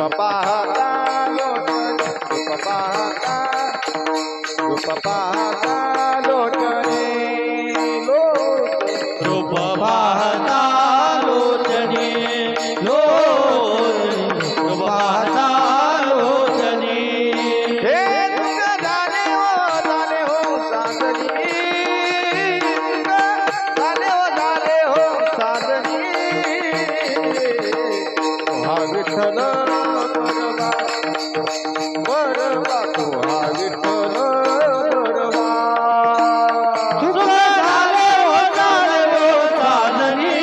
पाहता लोटणे रूप पाहता लोटणे रूप पाहता लोचने रूप पाहता लोचने हे तुझ जाणे हो साजनी जाणे हो साजनी हा विठ्ठल बरबा तो हा विठ्ठल बरबा सुख झाले हो साजनी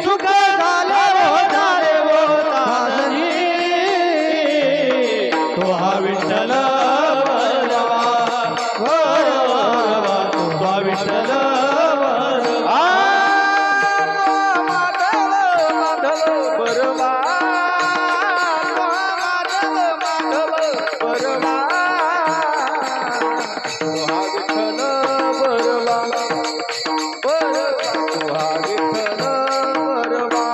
सुख झाले हो साजनी तो हा विठ्ठल बरवा बरवा तो हा विठ्ठल बरवा माधव बरबा माधव बरबा तो हा विठ्ठल बरबा तो हा विठ्ठल बरबा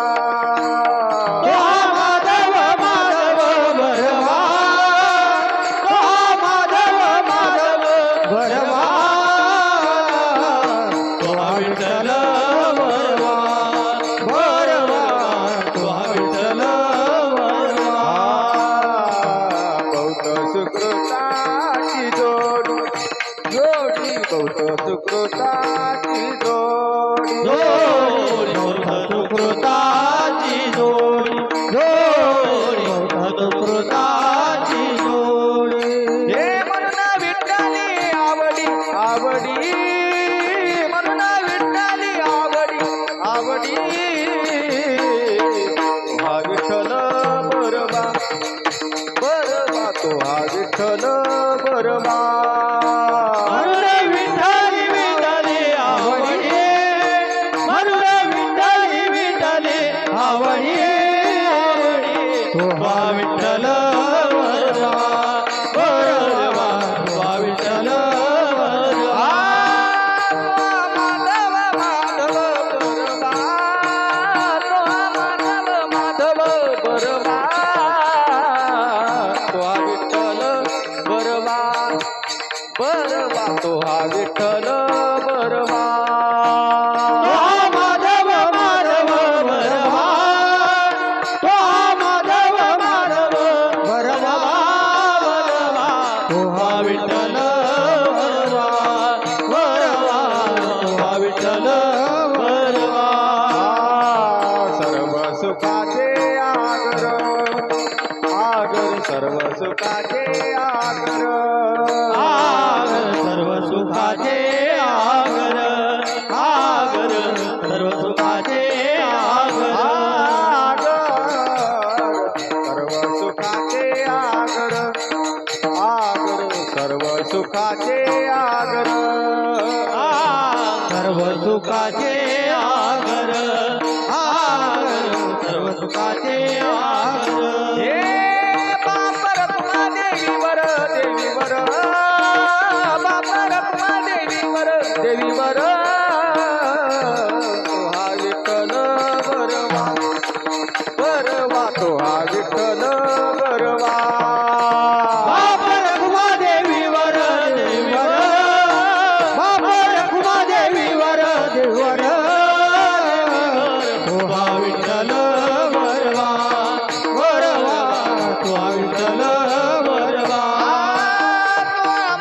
तो हा माधव बरवा तो हा माधव बरवा तो हा विठ्ठल बरवा बरवा तो हा विठ्ठल बरवा बहुत सुकृताची जोडी बहुत सुकृताची जोडी सुकृताची जोडी सुकृताची जोडी हे म्हणून विठ्ठली आवडी म्हणून विठ्ठली आवडी हा विठ्ठल बरबा तो हा विठ्ठल बरबा म्हणून विठ्ठली आवडी म्हणून विठ्ठली आवडी तो हा विठ्ठल बरवा बरवा तो हा विठ्ठल बरवा माधव बरबा तो माधव बरबा तो हा विठ्ठल बरबा तो हा विठ्ठल बरबा तो हा माधव बरवा तो हा माधव बरवा बरवा तो हा विठ्ठल बरवा बरवा तो हा विठ्ठल बरवा सर्व सुखाचे आगर सर्व सुखाचे आगर सर्व सुखाचे आगर सर्व सुखाचे आगर सर्व सुखाचे आगर सर्व सुखाचे आगर सर्व सुखाचे आगर सर्व सुखाचे आगर हे बापर पुन्हा देवीवर बापर पुन्हा देवीवर तो हा विठ्ठल बरवा तो हा विठ्ठल बरवा बापर रखुमा देवीवर बापर रखुमा देवीवर तो हा विठ्ठल बरवा बरवा तो हा विठ्ठल बरवा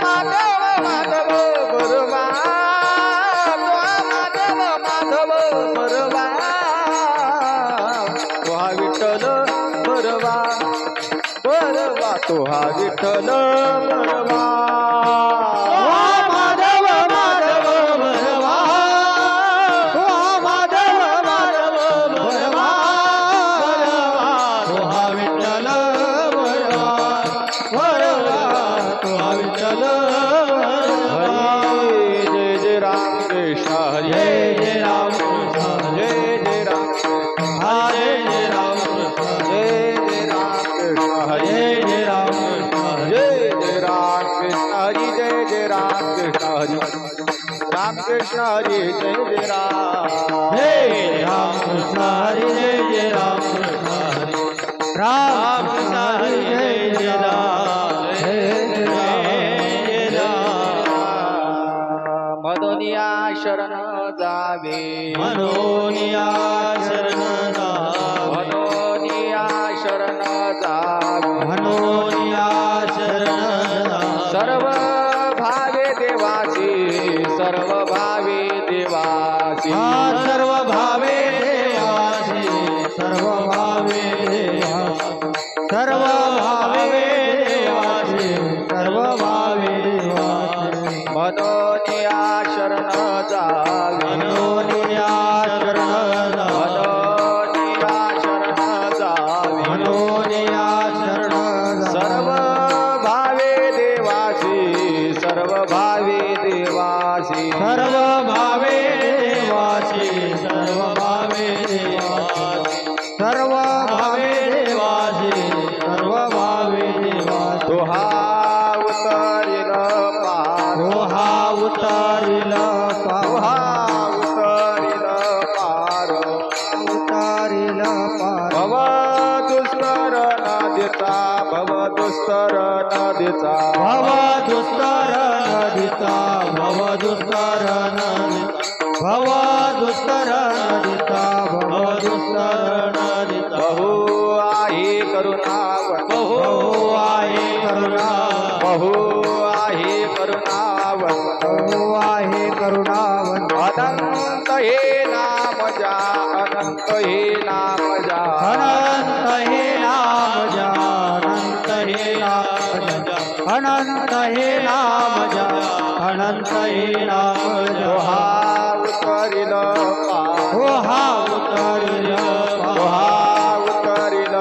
माधव बरवा माधव बरवा तो हा विठ्ठल बरवा तो हा विठ्ठल बरवा माधव बरवा माधव बरवा तो हा विठ्ठल बरवा बरवा तो हा विठ्ठल हरी जय जय राम कृष्ण हरी जय जय राम कृष्ण जय जय राम कृष्ण हरे जय राम कृष्ण जय जय राम कृष्ण हरी जय जय राम कृष्ण जय जय राम कृष्ण हरी जय जय राम कृष्ण हरी राम कृष्ण हरी जय जय राम जय राम कृष्ण हरे जय जय राम कृष्ण हरे राम जावे मनोनिया शरण जावे मनोनिया शरण जावे मनोनिया शरण जावे सर्व भावे देवासी सर्व भावे देवासी सर्व भावे देवासी सर्व भावे देवासी सर्व भावे देवासी सर्व भावे देवासी मनोनिया शरण जावे मनोनिया शरण जावे मनोनिया शरण जावे मनोनिया शरण सर्व भावे देवासी सर्व भावे देवासी सर्व भावे देवासी सर्व भावे देवासी सर्व भावे देवासी सर्व भावे देवासी तो हा उतरिल पार हो हा उतारिल तो पाहा हा उतरिल पार उतारिल पार भव दुस्तर नदीचा भव दुस्तर नदीचा भव दुस्तर नदीचा भव दुस्तर नदीचा भव दुस्तर नदीचा भव दुस्तर नदीचा बहु आहे करुणावत बहु आहे करुणा बहु आहे करुणावत बहु आहे करुणावंत अनंत हे नाम जा अनंत हे नाम जा अनंत हे नाम जा अनंत हे नाम जा अनंत हे नाम जा अनंत हे नाम तो जा हा उतरिल पार हो हा उतरिल तो पार हा उतरिल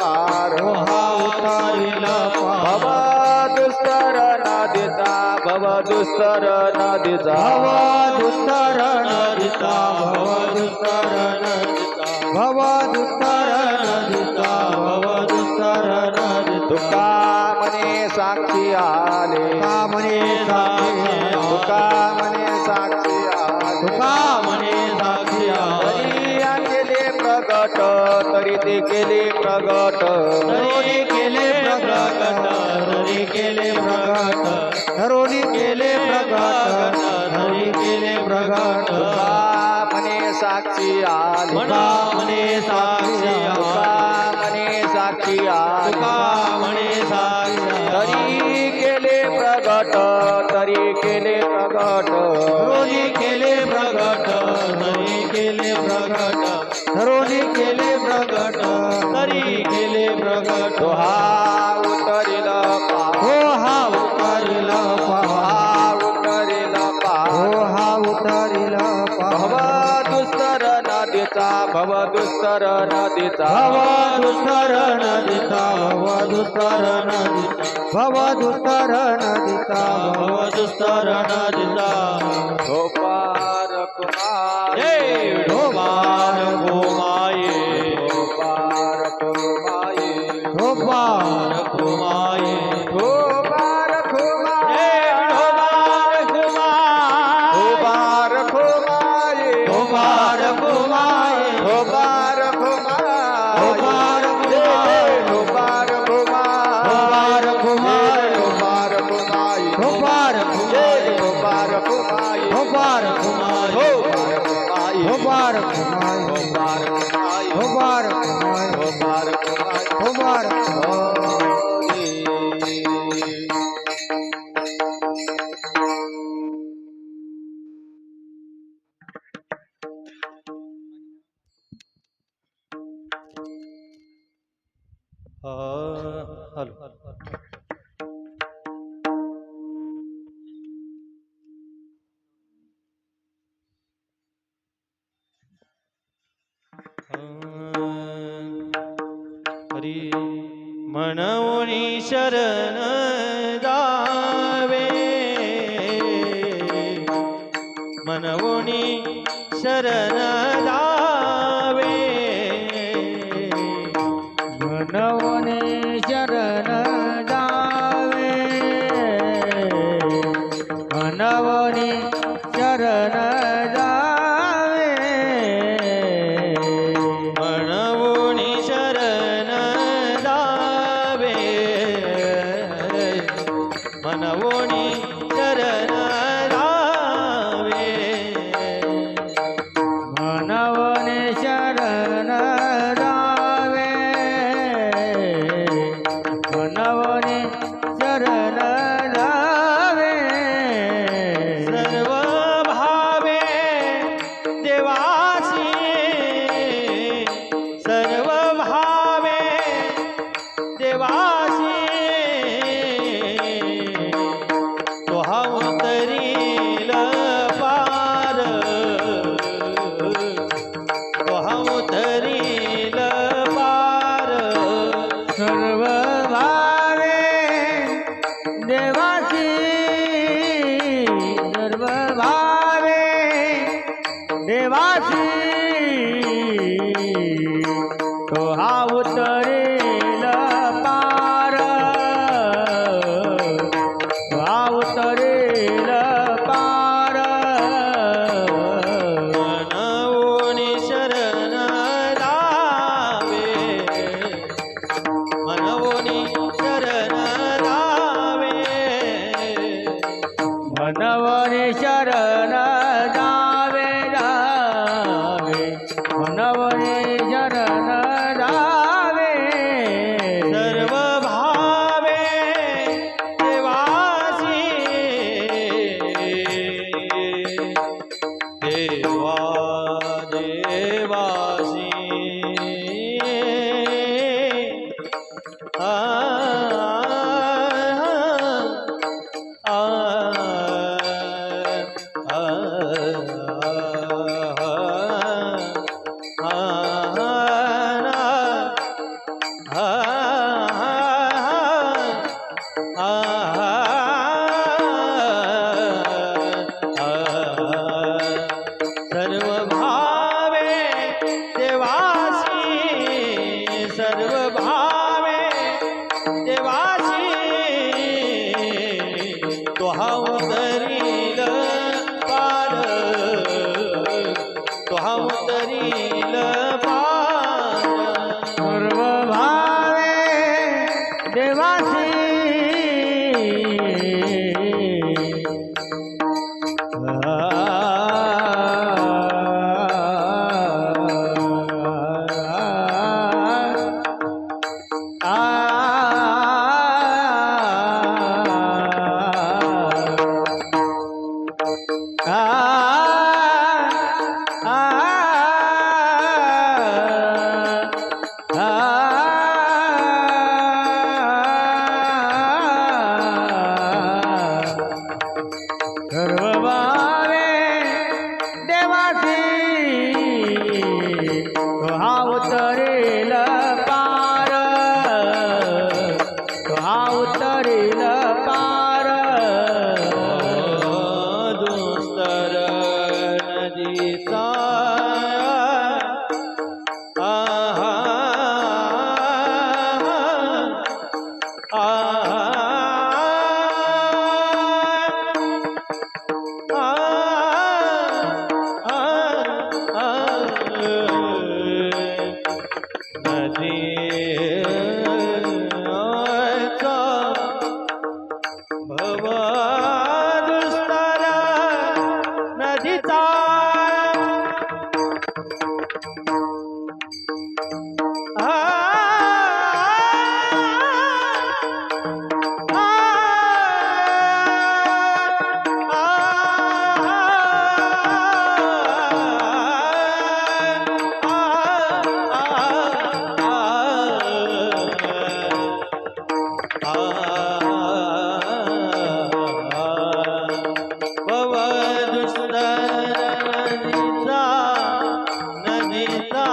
पार हो हा उतरिल भव पार दुस्तर नदीचा भव दुस्तर नदीचा भव दुस्तर नदीचा भव दुस्तर नदीचा भव दुस्तर नदीचा भव दुस्तर नदीचा तुका मने साक्षी आले तुका म्हणे साक्षी तुका मने साक्षी आले तुका म्हणे साक्षी तरी केले प्रगट तरी ते केले प्रगट तरुणी केले प्रगट तरी केले प्रगट तरुणी केले प्रगट तरी केले प्रगट तुका मने साक्षी आले तुका म्हणे साक्षी तुका मने साक्षी आले तुका म्हणे साक्षी तरी केले प्रगट तरी केले प्रगट तरुणी केले प्रगट तरी केले प्रगट तरुणी केले प्रगट तरी केले प्रगट तो हा उतरिल पार हो हा उतरिल पहा हा उतरिल पार हो हा उतरिल भव पहा दुस्तर नदीचा भव दुस्तर नदीचा भव दुस्तर नदीचा भव दुस्तर नदीचा भव दुस्तर नदीचा भव दुस्तर नदीचा तो पार कुमार जय ढोबार गोमाये पार कुमाये ढोबार गोमाये तो पार कुमार जय ढोबार गोमाये ढोबार खुमाये ढोबार गोमाये ढोबार खुमाये ढोबार गोमाये ढोबार खुमाये ढोबार गोमाये ढोबार खुमाये ढोबार गोमाये ढोबार खुमाये ढोबार गोमाये ढोबार खुमाये ढोबार गोमाये ढोबार खुमाये ढोबार गोमाये ढोबार खुमाये ढोबार हॅलो हरी म्हणून शरण जावे म्हणून शरण जावे म्हणून शरण जावे म्हणून शरण जावे म्हणून शरण जावे म्हणून शरण जावे सर्व भावे देवासी तो हा उतरील पार तो हा उतरील पार सर्व भावे देवासी सर्व भावे देवासी तो हा उतरेल पार तो हा उतरेल पार मनवोनी शरण लावे मनवोनी शरण लावे मनवरे शरण जावे जावे मनवरे शरण जावे सर्व भावे देवासी देवा देवासी आ सर्व भावे देवासी सर्व भावे देवासी तो हा उतरील पार तो हा उतरील पार सर्व भावे देवासी सर्व भावे देवासी तो हा उतरेल पार तो हा उतरेल पार दुस्तर नदीचा आहा भव दुस्तर नदीचा नदीचा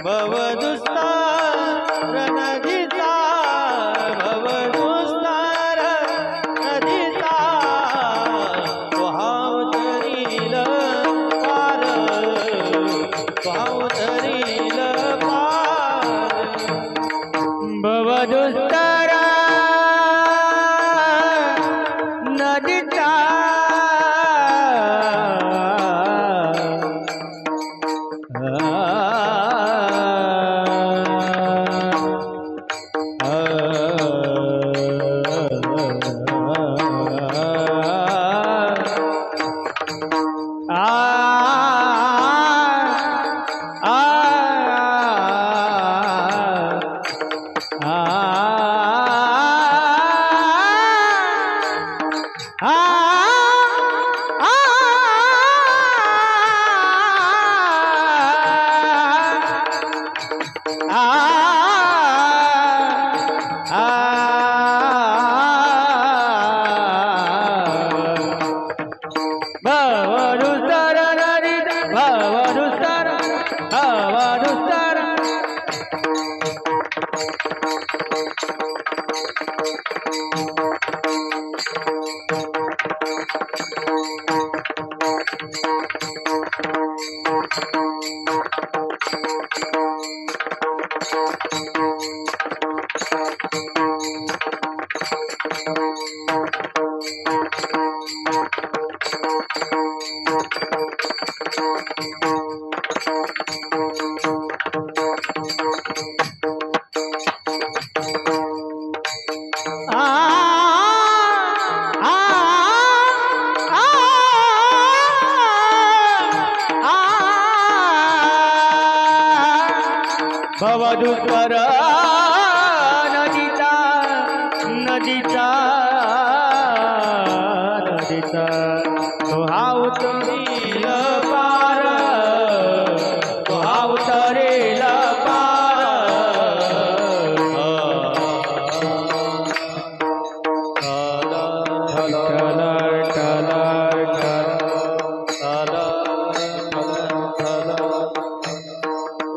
भव दुस्तर नदीचा भव दुस्तर नदीचा वावतरील पार वावतरील पार भवदुस्तर नदीचा भवदुत्तर नदीचा नदीचा नदीचा तो हा उतरील पार तो हा उतरेल पार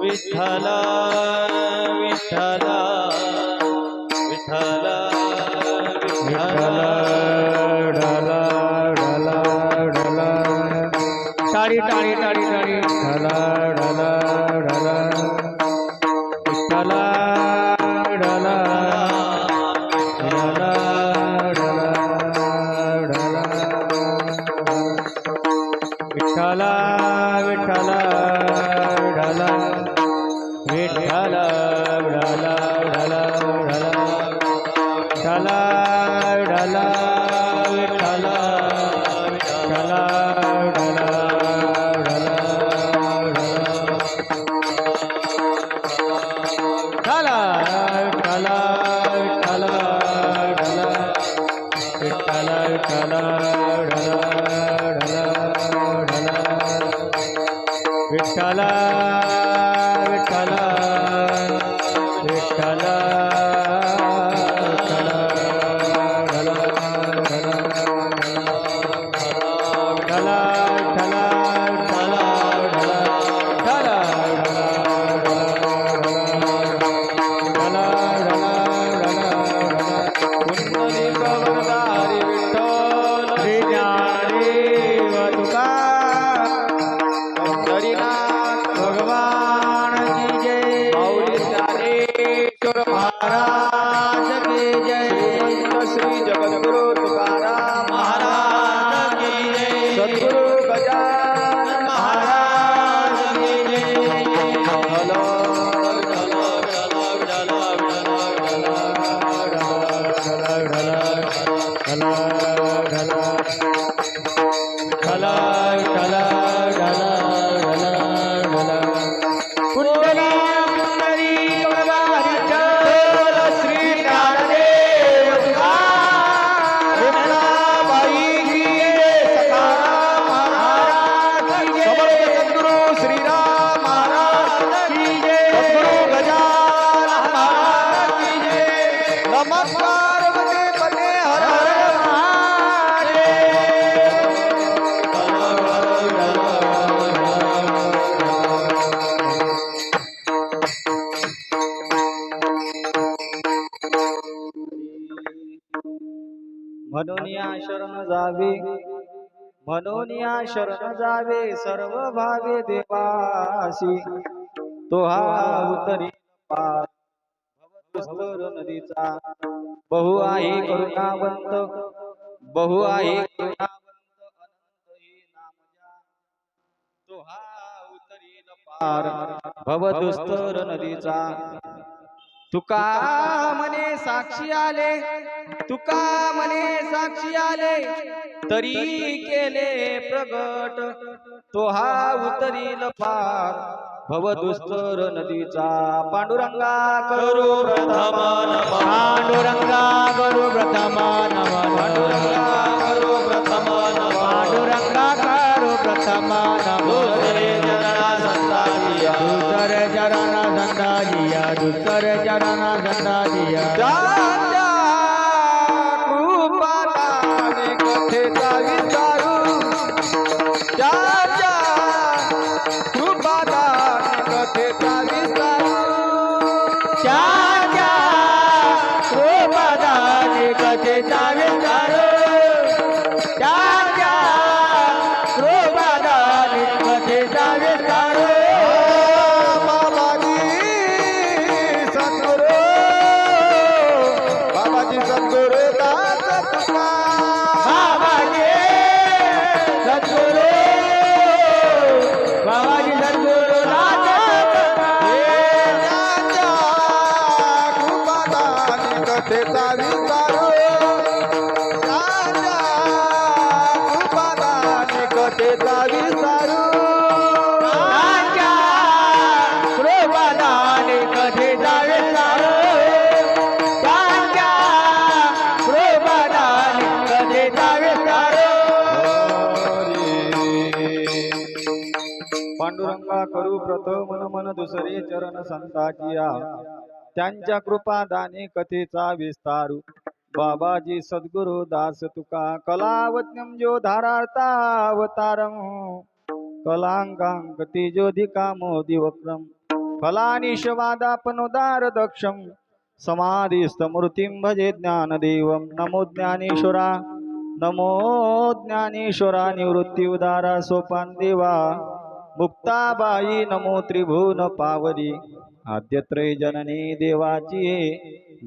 विठ्ठल विठ्ठल विठ्ठल विठ्ठल टाळी टाळी टाळी टाळी विठ्ठल विठ्ठल विठ्ठल विठ्ठल विठ्ठल विठ्ठल विठ्ठल महाराज की जय श्री जगद्गुरु तुकाराम महाराज की जय सद्गुरु गजानन महाराज की जय म्हणून या शरण जावे म्हणून या शरण जावे सर्व भावे देवासी तो हा उतरी पार भवदुस्तर नदीचा बहु आहे करुणावंत बहु आहे करुणावंत अनंत हे नामजा तो हा उतरील पार भवदुस्तर नदीचा तुका मने साक्षी आले तुका मने साक्षी आले तरी केले प्रगट तो हा उतरील पार भवदुस्तर नदीचा पांडुरंगा करू प्रथम नमः पांडुरंगा करू प्रथम नमः पांडुरंगा करू प्रथम नमः पांडुरंगा करू प्रथम नमः दुसरे चरण संता जिया दुसरे चरण संता जिया कृपादाने कथेचा विस्तारू त्याच्या कृपादाने कथेचा विस्तारू त्याच्या कृपादाने कथेचा विस्तारू त्याच्या कृपादाने कथेचा विस्तारू पांडुरंगा करू प्रथम मन दुसरे चरण संताचिया त्यांच्या कृपा दाने कथेचा विस्तारू बाबाजी सद्गुरु दास तुका कलावज्ञम जो धारार्तावतारम कलांकांक तेजोधिका मोदी वक्रम फलानिशवादापनोदार दक्षम समाधिस्तमूर्तिं भजे ज्ञानदेवं नमो ज्ञानेश्वरा नमो ज्ञानेश्वरा निवृत्ती उदारा सोपान देवा मुक्ताबाई नमो त्रिभुवन पावरी आद्यत्रय जननी देवाची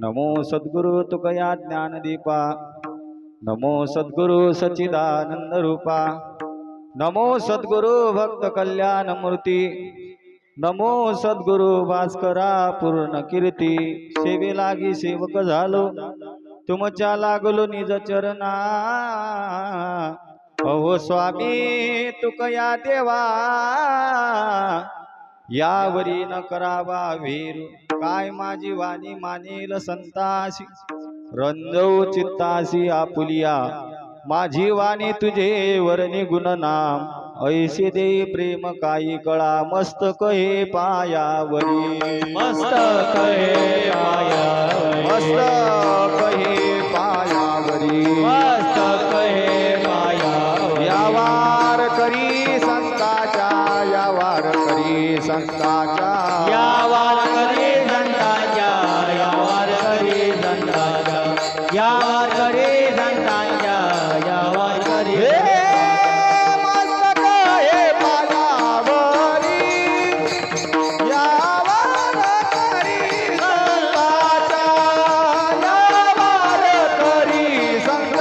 नमो सद्गुरु तुकया ज्ञानदीपा नमो सद्गुरु सच्चिदानंद रूपा नमो सद्गुरु भक्त कल्याण मूर्ती नमो सद्गुरु भास्करा पूर्ण कीर्ती सेवे लागी सेवक झालो तुमच्या लागलो निज चरणा अहो स्वामी तुकया देवा यावरी न करावा वीरू काय माझी वाणी मानेल संतासी रंजऊ चित्तासी आपुलिया माझी वाणी तुझे वर्णी गुणनाम ऐसे दे प्रेम काही कळा मस्तक हे पायावरी मस्तक हे पायावरी मस्तक हे पायावरी मस्तक हे पायावरी यावार करी संताच्या यावार करी संताच्या यावार करी संतांच्या यावार करी संतांच्या यावार करी संतांच्या यावार करी मस्तक हे पायावरी यावार करी संताच्या यावार करी संत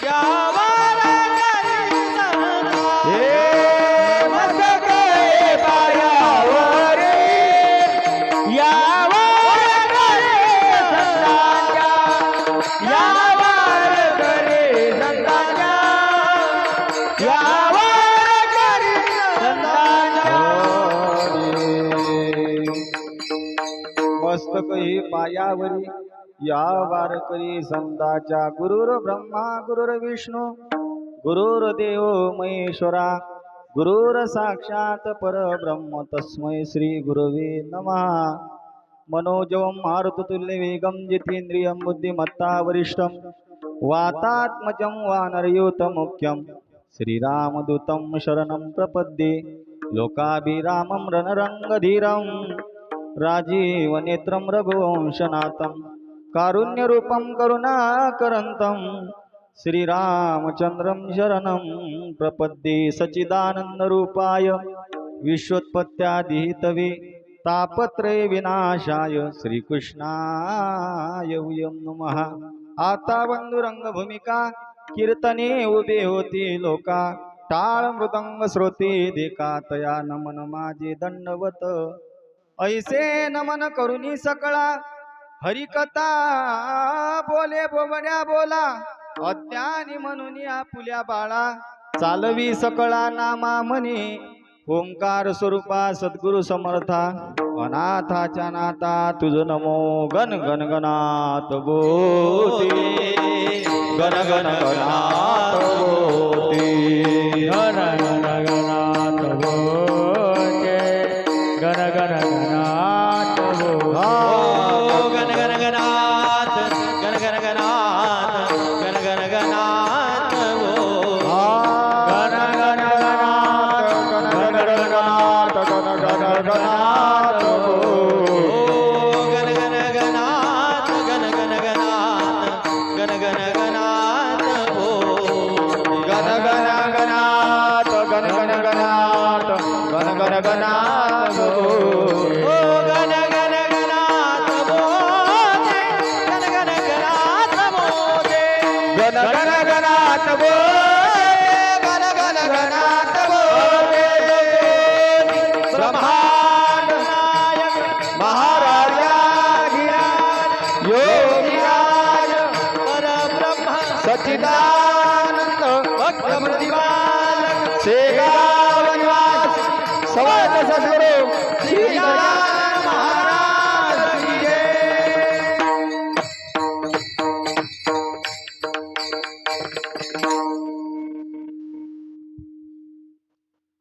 यावार करी संतांच्या हे मस्तक हे पायावरी यावार करी संतांच्या यावार करी संतांच्या यावार करी संतांच्या मस्तक ही पायावरी या वारकरी संताच्या गुरुर ब्रह्मा गुरुर विष्णू गुरुर्देव महेश्वरा गुरुर साक्षात परब्रह्म तस्मै श्री गुरवे नमः मनोजवं मारुततुल्य वेगं जितेन्द्रियं बुद्धिमत्ता वरिष्ठं वातात्मजं वानरयूतमुख्यं श्रीरामदूतं शरणं प्रपद्ये लोकाभिरामं रणरङ्गधीरं राजीवनेत्रं रघुवंशनाथं कारुण्यरूपं करुणाकरन्तं श्रीरामचन्द्रं शरणं प्रपद्ये सच्चिदानन्दरूपाय विश्वोत्पत्त्यादिहेतवे तापत्रय विनाशाय श्रीकृष्णाय वयं नमः आता बंधुरंगभूमिका कीर्तने उभे होती लोका टाळ मृदंग श्रोते देखा तया नमन माझे दंडवत ऐसे नमन करुणी सकळा हरिकथा बोले बोबड्या बोला अज्ञानी म्हणून आपुल्या बाळा चालवी सकळा नामा म्हणे ओंकार स्वरूपा सद्गुरु समर्था अनाथाच्या नाथा तुझ नमो गण गण गणात बोते गण गण गणात बोते गण गण गणात बोचे गण गण गणात बोचे गण गण गणात गण गण गणात गण गण गणात बोचे गण गण गणात गण गण गणात गण गण गणात गण गण गणात गण गण गणात गण गण गणात गण गण गणात गण गण गणात गण गण गणात बोले गण गण गणात बोले गण गण गणात बोले गण गण गणात बोले ब्रह्मांड महाराजा योगीराज परब्रह्म सच्चिदानंद भक्त प्रतिपालक शेगाव निवास समर्थ सद्गुरु श्री गजानन महाराज की जय.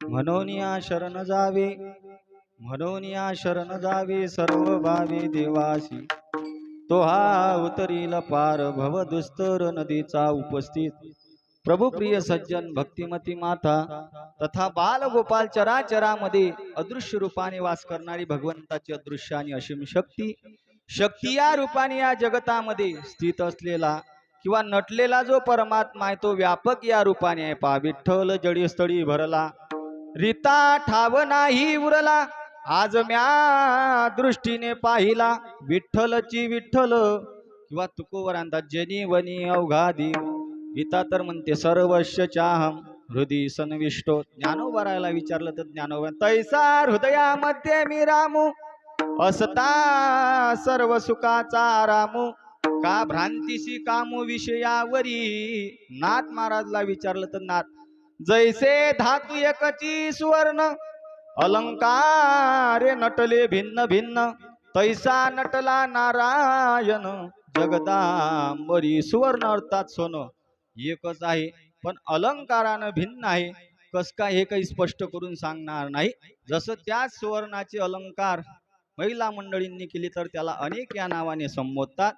म्हणून या शरण जावे, म्हणून या शरण जावे सर्व भावे देवासी. तो हा उतरील पार भव दुस्तर नदीचा उपस्थित. प्रभू प्रिय सज्जन भक्तिमती माता तथा बाल गोपाल चराचरामध्ये अदृश्य रूपाने वास करणारी भगवंताची अदृश्य आणि असीम शक्ती, शक्ती या रूपाने या जगतामध्ये स्थित असलेला किंवा नटलेला जो परमात्मा आहे तो व्यापक या रूपाने आहे. पा विठ्ठल जडीस्थळी भरला, रीता ठाव नाही उरला, आज म्या दृष्टीने पाहिला. विठ्ठलची विठ्ठल किंवा तुकोवरांता जनी वनी अवघादी. गीता तर म्हणते सर्वस्व चाहम हृदय सन्विष्टो. ज्ञानोबरायला विचारलं तर ज्ञानोबा तैसा हृदयामध्ये मी रामू, असता सर्व सुखाचा रामू, का भ्रांतीशी कामू विषयावरी. नाथ महाराजला विचारलं तर नाथ जैसे धातू एकची सुवर्ण, अलंकारे नटले भिन्न भिन्न, तैसा नटला नारायण जगदांबरी. सुवर्ण अर्थात सोनं एकच आहे पण अलंकारानं भिन्न आहे. कस काय हे काही स्पष्ट करून सांगणार नाही. जसं त्याच सुवर्णाचे अलंकार महिला मंडळींनी केली तर त्याला अनेक या नावाने संबोधतात.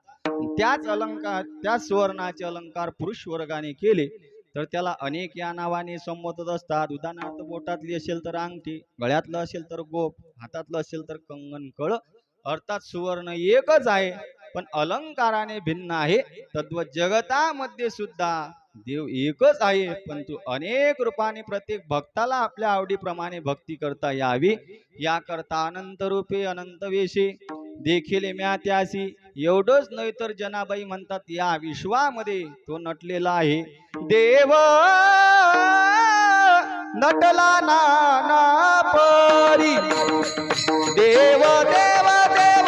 त्याच सुवर्णाचे अलंकार पुरुष वर्गाने केले तर त्याला अनेक या नावाने संबोधत असतात. उदाहरणार्थ बोटातली असेल तर अंगठी, गळ्यातलं असेल तर गोप, हातातलं असेल तर कंगन कळ. अर्थात सुवर्ण एकच आहे पण अलंकाराने भिन्न आहे. तद्वत जगतामध्ये सुद्धा देव एकच आहे परंतु अनेक रूपाने प्रत्येक भक्ताला आपल्या आवडीप्रमाणे भक्ती करता यावी याकरता अनंत रूपे अनंत वेशे देखील म्या त्यासी. एवढंच नाही तर जनाबाई म्हणतात या विश्वामध्ये तो नटलेला आहे. देव नटला नाना परी, देव देव देव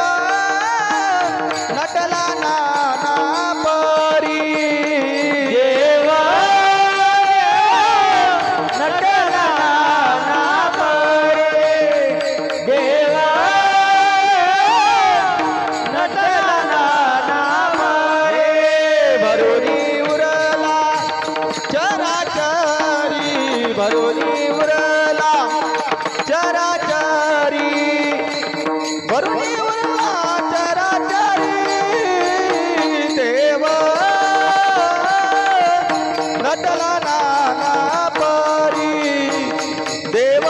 नटला नाना परी. देव नटला नाना परी, देव नटला नाना परी. भरुनी उरला चराचरी, भरुनी उरला चराचरी, भरुनी उरला चराचरी. देव नटला नाना परी, देव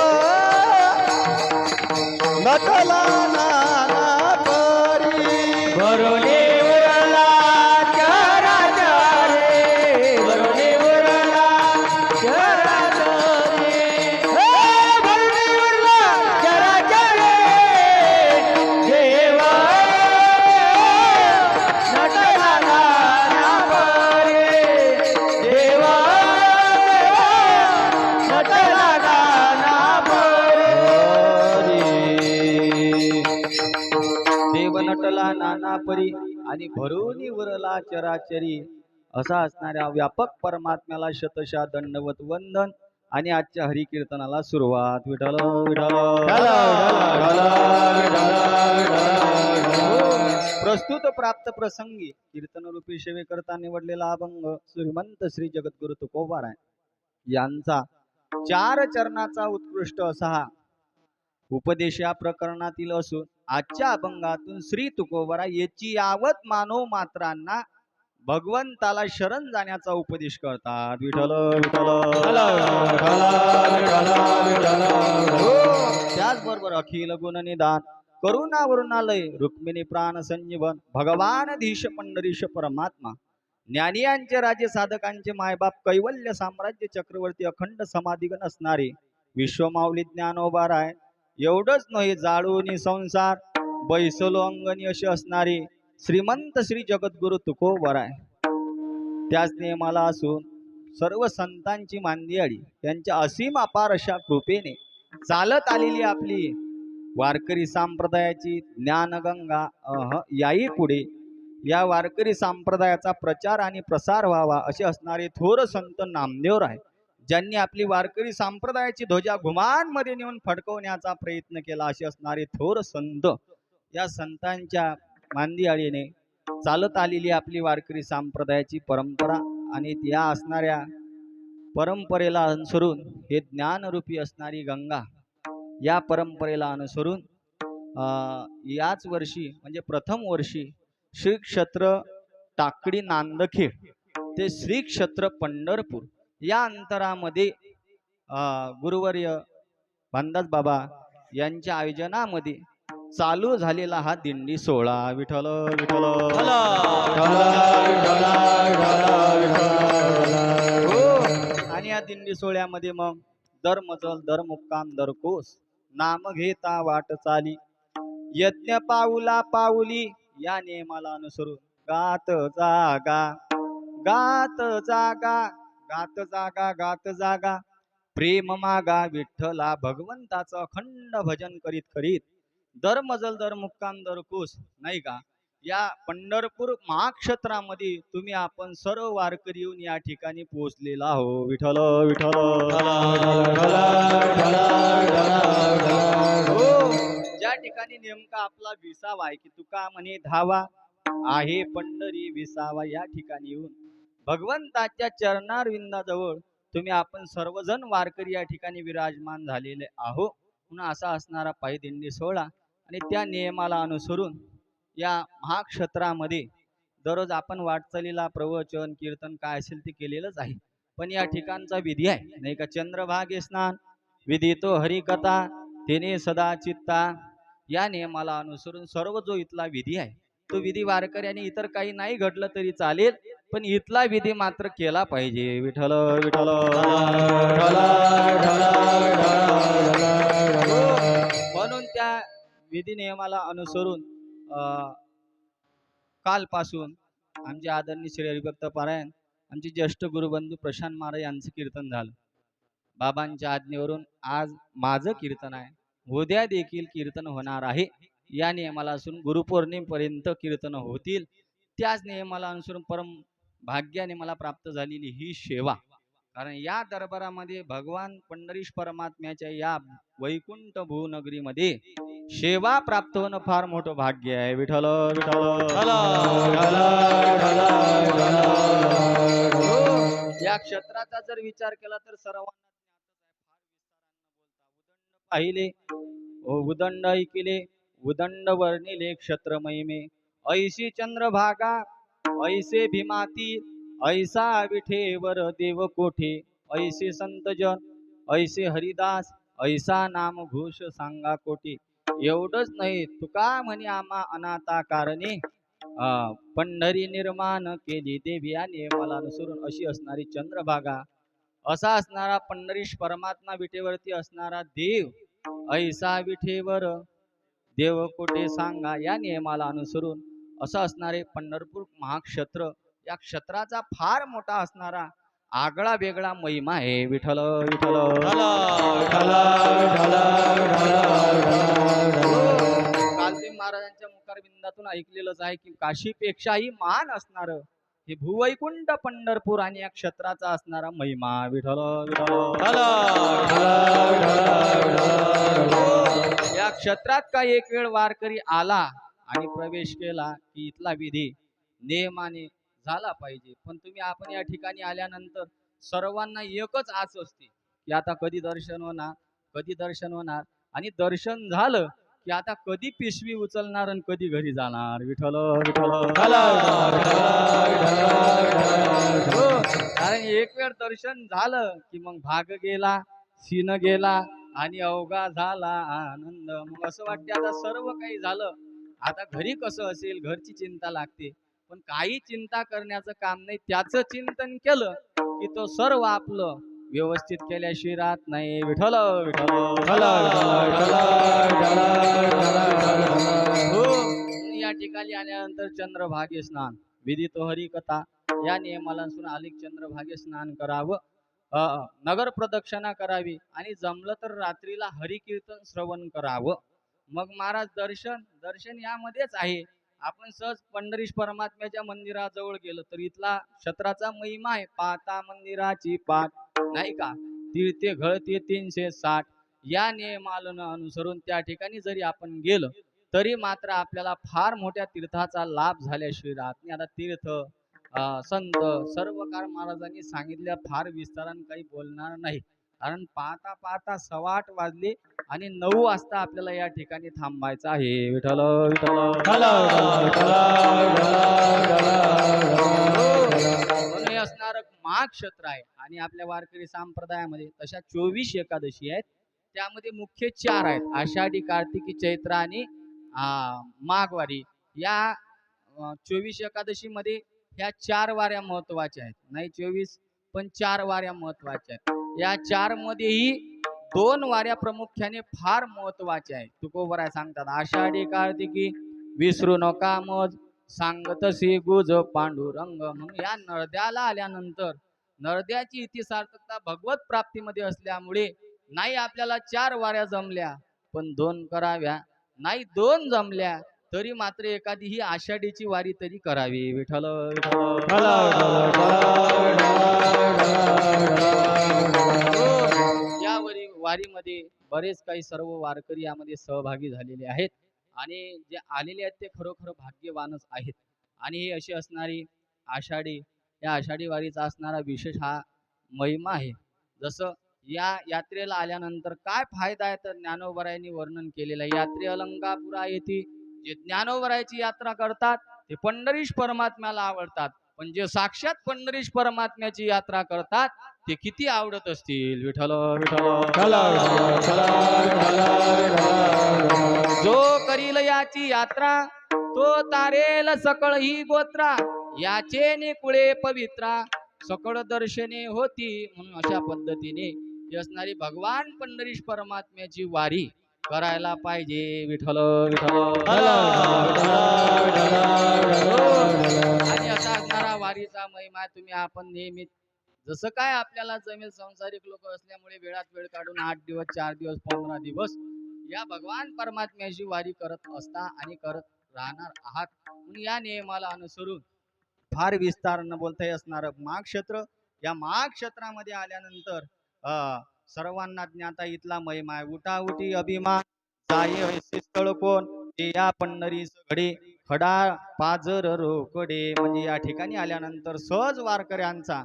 नटला नाना परी. भरुनी उरला चराचरी, भरुनी उरला चराचरी, भरुनी उरला चराचरी. देव नटला नाना परी, देव नटला नाना परी. देव नटला नाना परी आणि भरुनी उरला चराचरी असा असणाऱ्या व्यापक परमात्म्याला शतशः दंडवत वंदन. आणि आजच्या हरिकीर्तनाला सुरुवात. विठ्ठल विठ्ठल प्रस्तुत प्राप्त प्रसंगी कीर्तन रूपी सेवे करता निवडलेला अभंग श्रीमंत श्री जगद्गुरु तुकोबाराय यांचा 4 चरणाचा उत्कृष्ट असा हा उपदेश या प्रकरणातील असून आजच्या अभंगातून श्री तुकोबाराय याची यावत मानव मात्रांना भगवंताला शरण जाण्याचा उपदेश करतात. विठ्ठल विठ्ठल. त्याचबरोबर अखिल गुण निदान करुणा वरुणालय रुक्मिणी प्राण संजीवन भगवान धीश पंढरीश परमात्मा ज्ञानियांचे राजे साधकांचे मायबाप कैवल्य साम्राज्य चक्रवर्ती अखंड समाधिगण असणारे विश्वमाऊली ज्ञानोबाराय. एवढंच नाही जाळूनी संसार बैसलो अंगणी असे असणारे श्रीमंत श्री जगद्गुरु तुकोबाराय. त्याच नियमाला असून सर्व संतांची मांदियाळी त्यांच्या असीम अपार अशा कृपेने चालत आलेली आपली वारकरी संप्रदायाची ज्ञानगंगा याही पुढे या वारकरी संप्रदायाचा प्रचार आणि प्रसार व्हावा असे असणारे थोर संत नामदेवराय ज्यांनी आपली वारकरी संप्रदायाची ध्वजा घुमांमध्ये नेऊन फडकवण्याचा प्रयत्न केला असे असणारे थोर संत. या संतांच्या मांदियाळीने चालत आलेली आपली वारकरी संप्रदायाची परंपरा आणि त्या असणाऱ्या परंपरेला अनुसरून हे ज्ञानरूपी असणारी गंगा या परंपरेला अनुसरून याच वर्षी म्हणजे प्रथम वर्षी श्री क्षेत्र टाकडी नांदखेड ते श्री क्षेत्र पंढरपूर या अंतरामध्ये गुरुवर्य भानदास बाबा यांच्या आयोजनामध्ये चालू झालेला हा दिंडी सोहळा विठ्ठल विठ्ठल आणि या दिंडी सोहळ्यामध्ये मग दर मजल दर मुक्काम दर कोस नाम घेता वाट चाली यज्ञ पाऊला पाऊली या नियमाला अनुसरून गात जागा गात जागा गात जागा गात जागा प्रेम मागा विठ्ठला भगवंताचं अखंड भजन करीत करीत दर मजल दर मुक्काम दर कोस नाही का या पंढरपूर महाक्षेत्रामध्ये तुम्ही आपण सर्व वारकरी येऊन या ठिकाणी पोहोचलेला हो विठ्ठल विठ्ठल ज्या ठिकाणी नेमका आपला विसावा आहे की तुका म्हणे धावा आहे पंढरी विसावा या ठिकाणी येऊन भगवंताच्या चरणारविंदाजवळ तुम्ही आपण सर्वजण वारकरी या ठिकाणी विराजमान झालेले आहो म्हणून असा असणारा पायी दिंडी सोहळा आणि त्या नियमाला अनुसरून या महाक्षेत्रामध्ये दररोज आपण वाटचालीला प्रवचन कीर्तन काय असेल ते केलेलंच आहे पण या ठिकाणचा विधी आहे नाही का चंद्रभागे स्नान विधी तो हरिकथा तेने सदा चित्ता या नियमाला अनुसरून सर्व जो इथला विधी आहे तो विधी वारकऱ्याने इतर काही नाही घडलं तरी चालेल पण इथला विधी मात्र केला पाहिजे विठ्ठल विठ्ठल म्हणून त्या विधी नियमाला अनुसरून कालपासून आमचे आदरणीय श्री हरिभक्त पारायण आमचे ज्येष्ठ गुरुबंधू प्रशांत महाराज यांचं कीर्तन झालं बाबांच्या आज्ञेवरून आज माझं कीर्तन आहे उद्या देखील कीर्तन होणार आहे या नियमाला असून गुरुपौर्णिमेपर्यंत कीर्तन होतील त्याच नियमाला अनुसरून परम भाग्याने मला प्राप्त झालेली ही सेवा कारण या दरबारामध्ये भगवान पंढरीश परमात्म्याच्या या वैकुंठ भूनगरीमध्ये सेवा प्राप्त होणं फार मोठं भाग्य आहे विठ्ठल विठ्ठल या क्षेत्राचा जर विचार केला तर सर्वांना पाहिले उदंड ऐकिले उदंड वर्णिले क्षेत्र महिमे ऐशी चंद्रभागा ऐसे भीमाती ऐसा विठेवर देव कोठे ऐसे संतजन ऐसे हरिदास ऐसा नाम घोष सांगा कोठे एवढंच नाही तुका म्हणे आम्हा अनाथा कारणे पंढरी निर्माण केली देवी या नियमाला अनुसरून अशी असणारी चंद्रभागा असा असणारा पंढरीश परमात्मा विठेवरती असणारा देव ऐसा विठेवर देव कोठे सांगा या नियमाला अनुसरून असं असणारे पंढरपूर महाक्षेत्र या क्षेत्राचा फार मोठा असणारा आगळा वेगळा महिमा आहे विठ्ठल विठ्ठल काल ते महाराजांच्या मुखारबिंदातून ऐकलेलंच आहे की काशीपेक्षाही महान असणार हे भूवैकुंठ पंढरपूर आणि या क्षेत्राचा असणारा महिमा विठ्ठल या क्षेत्रात काही एक वेळ वारकरी आला आणि प्रवेश केला की इथला विधी नियमाने झाला पाहिजे पण तुम्ही आपण या ठिकाणी आल्यानंतर सर्वांना एकच आस असते की आता कधी दर्शन होणार आणि दर्शन झालं की आता कधी पिशवी उचलणार आणि कधी घरी जाणार विठ्ठल विठ्ठल कारण एक वेळ दर्शन झालं की मग भाग गेला सीन गेला आणि अवघा झाला आनंद मग असं वाटते आता सर्व काही झालं आता घरी कसं असेल घरची चिंता लागते पण काही चिंता करण्याचं काम नाही त्याचं चिंतन केलं की तो सर्व आपलं व्यवस्थित केल्याशिवाय राहत नाही विठ्ठल विठ्ठल या ठिकाणी आल्यानंतर चंद्रभागे स्नान विधी तो हरिकथा या नियमालानुसार आलिक चंद्रभागे स्नान करावं नगर प्रदक्षिणा करावी आणि जमलं तर रात्रीला हरिकीर्तन श्रवण करावं मग महाराज दर्शन यामध्येच आहे आपण सहज पंढरीश परमात्म्याच्या मंदिराजवळ गेलो तर इथला क्षेत्राचा महिमा आहे पाहता मंदिराची पाठ नाही का तीर्थे घळते 360 या नियमाला अनुसरून त्या ठिकाणी जरी आपण गेलो तरी मात्र आपल्याला फार मोठ्या तीर्थाचा लाभ झाल्याशिवाय राहत नाही आता तीर्थ संत सर्वकार महाराजांनी सांगितल्या, फार विस्ताराने काही बोलणार नाही, कारण पाहता पाहता 8:15 वाजले आणि 9 वाजता आपल्याला या ठिकाणी थांबायचं आहे. विठ्ठल विठ्ठल म्हणून हे असणार माघ क्षेत्र आहे. आणि आपल्या वारकरी संप्रदायामध्ये तशा 24 एकादशी आहेत. त्यामध्ये मुख्य 4 आहेत, आषाढी, कार्तिकी, चैत्र आणि माघवारी. या 24 एकादशी मध्ये ह्या 4 वाऱ्या महत्वाच्या आहेत. नाही 24 पण 4 वाऱ्या महत्वाच्या आहेत. या 4 मध्येही 2 वाऱ्या प्रामुख्याने फार महत्वाच्या आहेत. तुकोबराय सांगतात, आषाढी कार्तिकी विसरू नका मज, सांगतसी गुज पांडुरंग. म्हणून या नरद्याला आल्यानंतर नरद्याची इतिसार्थकता भगवत प्राप्तीमध्ये असल्यामुळे नाही आपल्याला 4 वाऱ्या जमल्या पण 2 कराव्या, नाही 2 जमल्या तरी मात्र एखादी ही आषाढीची वारी तरी करावी. विठ्ठल या वारीमध्ये बरेच काही सर्व वारकरी यामध्ये सहभागी झालेले आहेत आणि जे आलेले आहेत ते खरोखर भाग्यवानच आहेत. आणि ही अशी असणारी आषाढी, या आषाढी वारीचा असणारा विशेष हा महिमा आहे. जसं या यात्रेला आल्यानंतर काय फायदा आहे तर ज्ञानोबरायांनी वर्णन केलेलं आहे. यात्रे अलंकापुरा येथे जे ज्ञानोबरायाची यात्रा करतात ते पंढरीश परमात्म्याला आवडतात, पण जे साक्षात पंढरीश परमात्म्याची यात्रा करतात ते किती आवडत असतील. विठ्ठल विठ्ठल जो करील याची यात्रा तो तारेल सकळ ही गोत्रा, याचे निकुळे पवित्रा सकळ दर्शने होती. म्हणून अशा पद्धतीने असणारी भगवान पंढरीश परमात्म्याची वारी करायला पाहिजे. विठ्ठल विठ्ठल आणि असा असणारा वारीचा महिमा तुम्ही आपण नेहमी जसं काय आपल्याला जमेल, संसारिक लोक असल्यामुळे वेळात वेळ काढून 8 दिवस 4 दिवस 15 दिवस या भगवान परमात्म्याची वारी करत असता आणि करत राहणार आहात. म्हणून या नियमाला अनुसरून फार विस्तार न बोलता असणार माघ क्षेत्र, या माघ क्षेत्रामध्ये आल्यानंतर सर्वांना ज्ञाता इथला महिमा आहे. उठाउठी अभिमान जाये ऐसे स्थळ कोण, ते या पंढरीस घडे खडा पाजर रोकडे. म्हणजे या ठिकाणी आल्यानंतर सहज वारकऱ्यांचा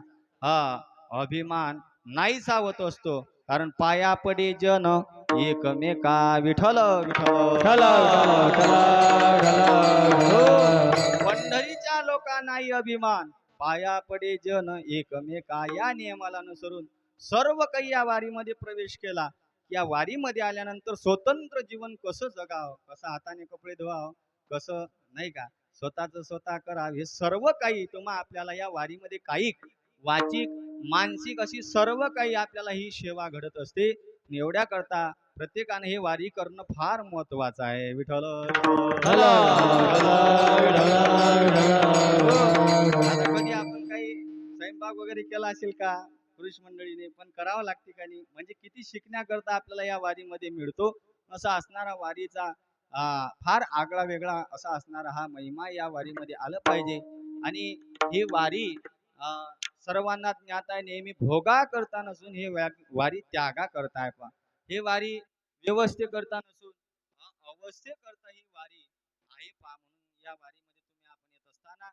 अभिमान नाही सावत असतो, कारण पाया पडे जन एकमेका. विठ्ठल विठ्ठल पंढरीच्या लोकांनाही अभिमान, पाया पडे जन एकमेका. या नियमाला अनुसरून सर्व काही या वारीमध्ये प्रवेश केला. या वारीमध्ये आल्यानंतर स्वतंत्र जीवन कसं जगावं, कसं हाताने कपडे धुवावं, कसं नाही का स्वतःच स्वतः करावं, हे सर्व काही तुम्हा आपल्याला या वारीमध्ये काही वाचिक मानसिक अशी सर्व काही आपल्याला ही सेवा घडत असते. एवढ्या करता प्रत्येकाने हे वारी करणं फार महत्वाचं आहे. विठ्ठल कधी आपण काही स्वयंपाक वगैरे केला असेल का पुरुष मंडळीने, पण करावं लागते का नाही. म्हणजे किती शिकण्याकरता आपल्याला या वारीमध्ये मिळतो. असा असणारा वारीचा फार आगळा वेगळा असा असणारा हा महिमा या वारीमध्ये आलं पाहिजे. आणि ही वारी सर्वांना ज्ञात आहे, नेहमी भोगा करता नसून हे वारी त्यागा करताय. पा हे वारी व्यवस्थे करता नसून अवस्थे करता ही वारी आहे. पा म्हणून या वारीमध्ये तुम्ही आपण येत असताना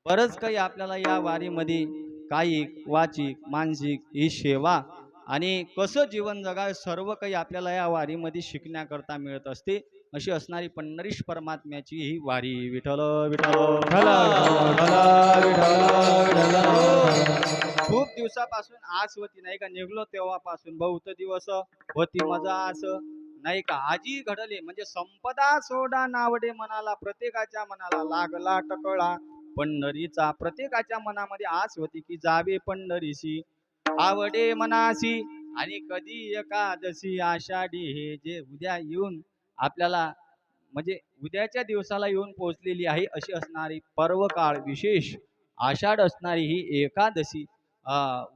बरंच काही आपल्याला या वारीमध्ये कायिक वाचिक मानसिक ही सेवा आणि कसं जीवन जगावे सर्व काही आपल्याला या वारीमध्ये शिकण्याकरता मिळत असते. अशी असणारी पंढरीश परमात्म्याची ही वारी. विठ्ठल विठ्ठल खूप दिवसापासून आस होती नाही का, निघलो तेव्हापासून बहुत दिवस होती मजा आस नाही का. आजी घडले म्हणजे संपदा सोडा नावडे मनाला, प्रत्येकाच्या मनाला लागला टकळा पंढरीचा. प्रत्येकाच्या मनामध्ये आस होती की जावे पंढरीशी आवडे मनासी. आणि कधी एकादशी आषाढी हे जे उद्या येऊन आपल्याला म्हणजे उद्याच्या दिवसाला येऊन पोहोचलेली आहे, अशी असणारी पर्व काळ विशेष आषाढ असणारी ही एकादशी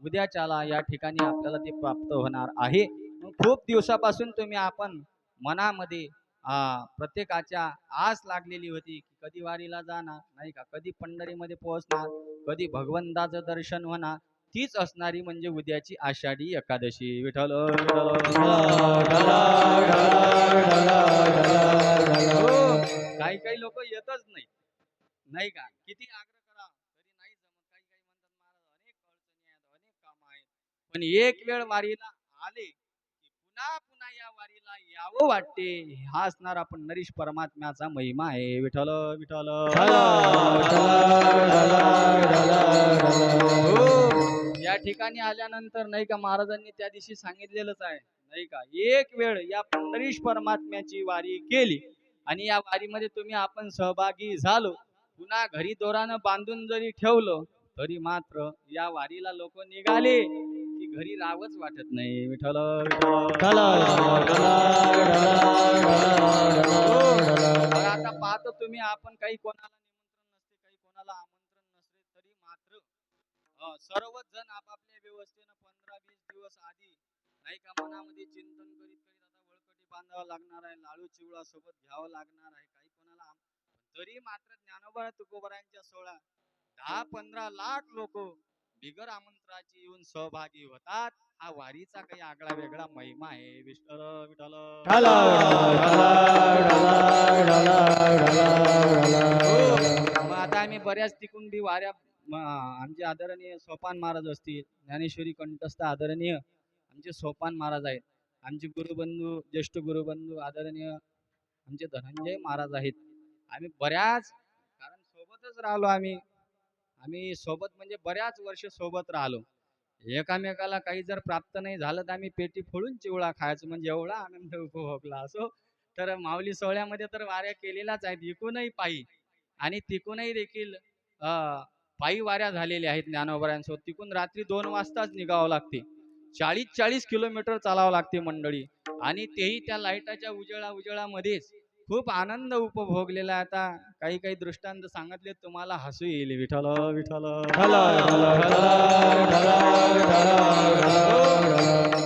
उद्याच्याला या ठिकाणी आपल्याला ते प्राप्त होणार आहे. खूप दिवसापासून तुम्ही आपण मनामध्ये प्रत्येकाच्या आस लागलेली होती की कधी वारीला जाणार नाही का, कधी पंढरीमध्ये पोहोचणार, कधी भगवंताचं दर्शन होणार. तीच असणारी म्हणजे उद्याची आषाढी एकादशी. विठ्ठल काही काही लोक येतच नाही का, किती आग्रह करा तरी नाही जमत. पण एक वेळ वारीला आले की पुन्हा पुन्हा या वारीला यावं वाटते. हा असणार आपण नरीश परमात्म्याचा महिमा आहे. विठ्ठल विठ्ठल. हो, या ठिकाणी आल्यानंतर नाही का महाराजांनी त्या दिवशी सांगितलेलंच आहे नाही का, एक वेळ या पंढरीश परमात्म्याची वारी केली आणि या वारीमध्ये तुम्ही आपण सहभागी झालो, पुन्हा घरी दोरानं बांधून जरी ठेवलं तरी मात्र या वारीला लोक निघाले की घरी राहावंच वाटत नाही. विठ्ठल विठ्ठल. तर आता पाहतो तुम्ही आपण काही कोणाला निमंत्रण नसते, काही कोणाला आमंत्रण नसते, तरी मात्र सर्वच जण आपापल्या व्यवस्थेनं 15-20 दिवस आधी नाही का मनामध्ये चिंतन करीत करीत आता वळकटी बांधावं लागणार आहे, लाडू चिवळा सोबत घ्यावं लागणार आहे, काही कोणाला तरी मात्र ज्ञानोबा तुकोबरायांच्या 10-15 लाख लोक बिगर आमंत्रणाची येऊन सहभागी होतात. हा वारीचा काही आगळा वेगळा महिमा आहे. विठ्ठल विठ्ठल. मग आता आम्ही बऱ्याच तिकून बी वाऱ्या आमचे आदरणीय सोपान महाराज असतील, ज्ञानेश्वरी कंठस्थ आदरणीय आमचे सोपान महाराज आहेत, आमचे गुरुबंधू ज्येष्ठ गुरुबंधू आदरणीय आमचे धनंजय महाराज आहेत. आम्ही बऱ्याच कारण सोबतच राहिलो आम्ही सोबत म्हणजे बऱ्याच वर्ष सोबत राहिलो. एकामेकाला काही जर प्राप्त नाही झालं तर आम्ही पेटी फोडून चिवळा खायचो, म्हणजे एवढा आनंद उपभोगला असो. तर माऊली सोहळ्यामध्ये तर वाऱ्या केलेल्याच आहेत, इकूनही पायी आणि तिकूनही देखील पायी वाऱ्या झालेल्या आहेत ज्ञानोबरायांसोबत. तिकून रात्री 2 वाजताच निघावं लागते, 40-40 किलोमीटर चालावं लागते मंडळी, आणि तेही त्या लाईटाच्या उजेळामध्येच खूप आनंद उपभोगलेला आहे. आता काही काही दृष्टांत सांगितले तुम्हाला हसू येईल. विठ्ठल विठ्ठल.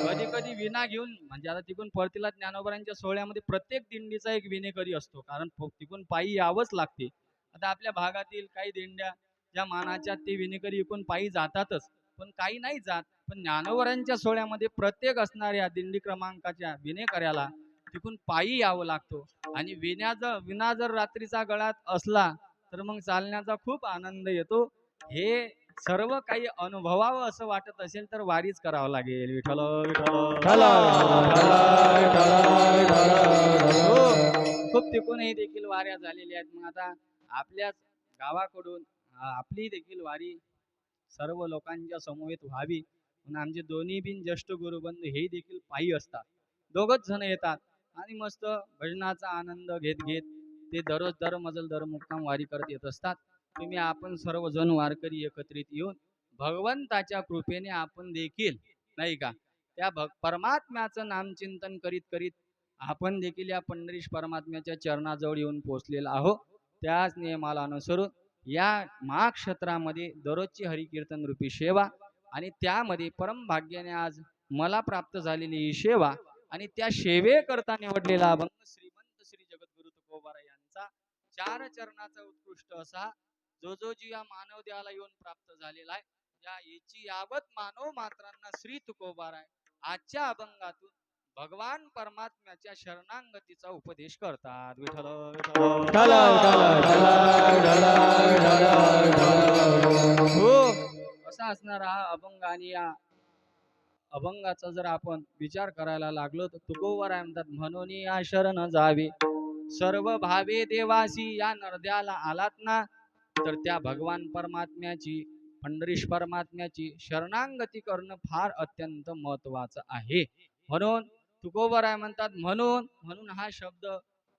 कधी कधी विना घेऊन म्हणजे आता तिकून परतीला ज्ञानोबरांच्या सोहळ्यामध्ये प्रत्येक दिंडीचा एक विनेकरी असतो, कारण तिकून पायी यावंच लागते. आता आपल्या भागातील काही दिंड्या ज्या मानाच्या ते विनेकरी इकून पायी जातातच, पण काही नाही जात. पण ज्ञानोबरांच्या सोहळ्यामध्ये प्रत्येक असणाऱ्या दिंडी क्रमांकाच्या विनेकऱ्याला तिकून पायी यावं लागतो. आणि विना जर रात्रीचा गळात असला तर मग चालण्याचा खूप आनंद येतो. हे सर्व काही अनुभवावं असं वाटत असेल तर वारीच करावं लागेल. विठ्ठल विठ्ठल. खूप तिकूनही देखील वाऱ्या झालेल्या आहेत. मग आता आपल्याच गावाकडून आपली देखील वारी सर्व लोकांच्या समवेत व्हावी म्हणून आमचे दोन्ही बिन ज्येष्ठ गुरुबंधू हे देखील पायी असतात. दोघच जण येतात आणि मस्त भजनाचा आनंद घेत घेत ते दररोज दर मजल दर मुक्काम वारी करत येत असतात. तुम्ही आपण सर्वजण वारकरी एकत्रित येऊन भगवंताच्या कृपेने आपण देखील नाही का त्या परमात्म्याचं नामचिंतन करीत करीत आपण देखील या पंढरीश परमात्म्याच्या चरणाजवळ येऊन पोहोचलेला आहोत. त्याच नियमाला अनुसरून या महाक्षेत्रामध्ये दररोजची हरिकीर्तन रूपी सेवा आणि त्यामध्ये परम भाग्याने आज मला प्राप्त झालेली ही सेवा आणि त्या सेवेकरता निवडलेला अभंग श्रीमंत श्री जगद्गुरु तुकोबाराय यांचा 4 चरणाचा उत्कृष्ट असा जो या मानव देहाला येऊन प्राप्त झालेला आहे. याची यावत मानव मात्रांना श्री तुकोबाराय आजच्या अभंगातून भगवान परमात्म्याच्या शरणांगतीचा उपदेश करतात. विठ्ठल हो, असा असणारा हा अभंग. आणि या अभंगाचा जर आपण विचार करायला लागलो तर तुकोबाराय म्हणतात, म्हणून या शरण जावे सर्व भावे देवासी. या नरद्याला आलात ना तर त्या भगवान परमात्म्याची पंढरीश परमात्म्याची शरणांगती करणं फार अत्यंत महत्वाचं आहे. म्हणून तुकोबाराय म्हणतात, म्हणून हा शब्द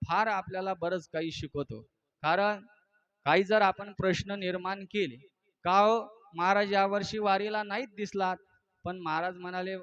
फार आपल्याला बरंच काही शिकवतो. कारण काही जर आपण प्रश्न निर्माण केले का हो महाराज यावर्षी वारीला नाहीच दिसलात, पण महाराज म्हणाले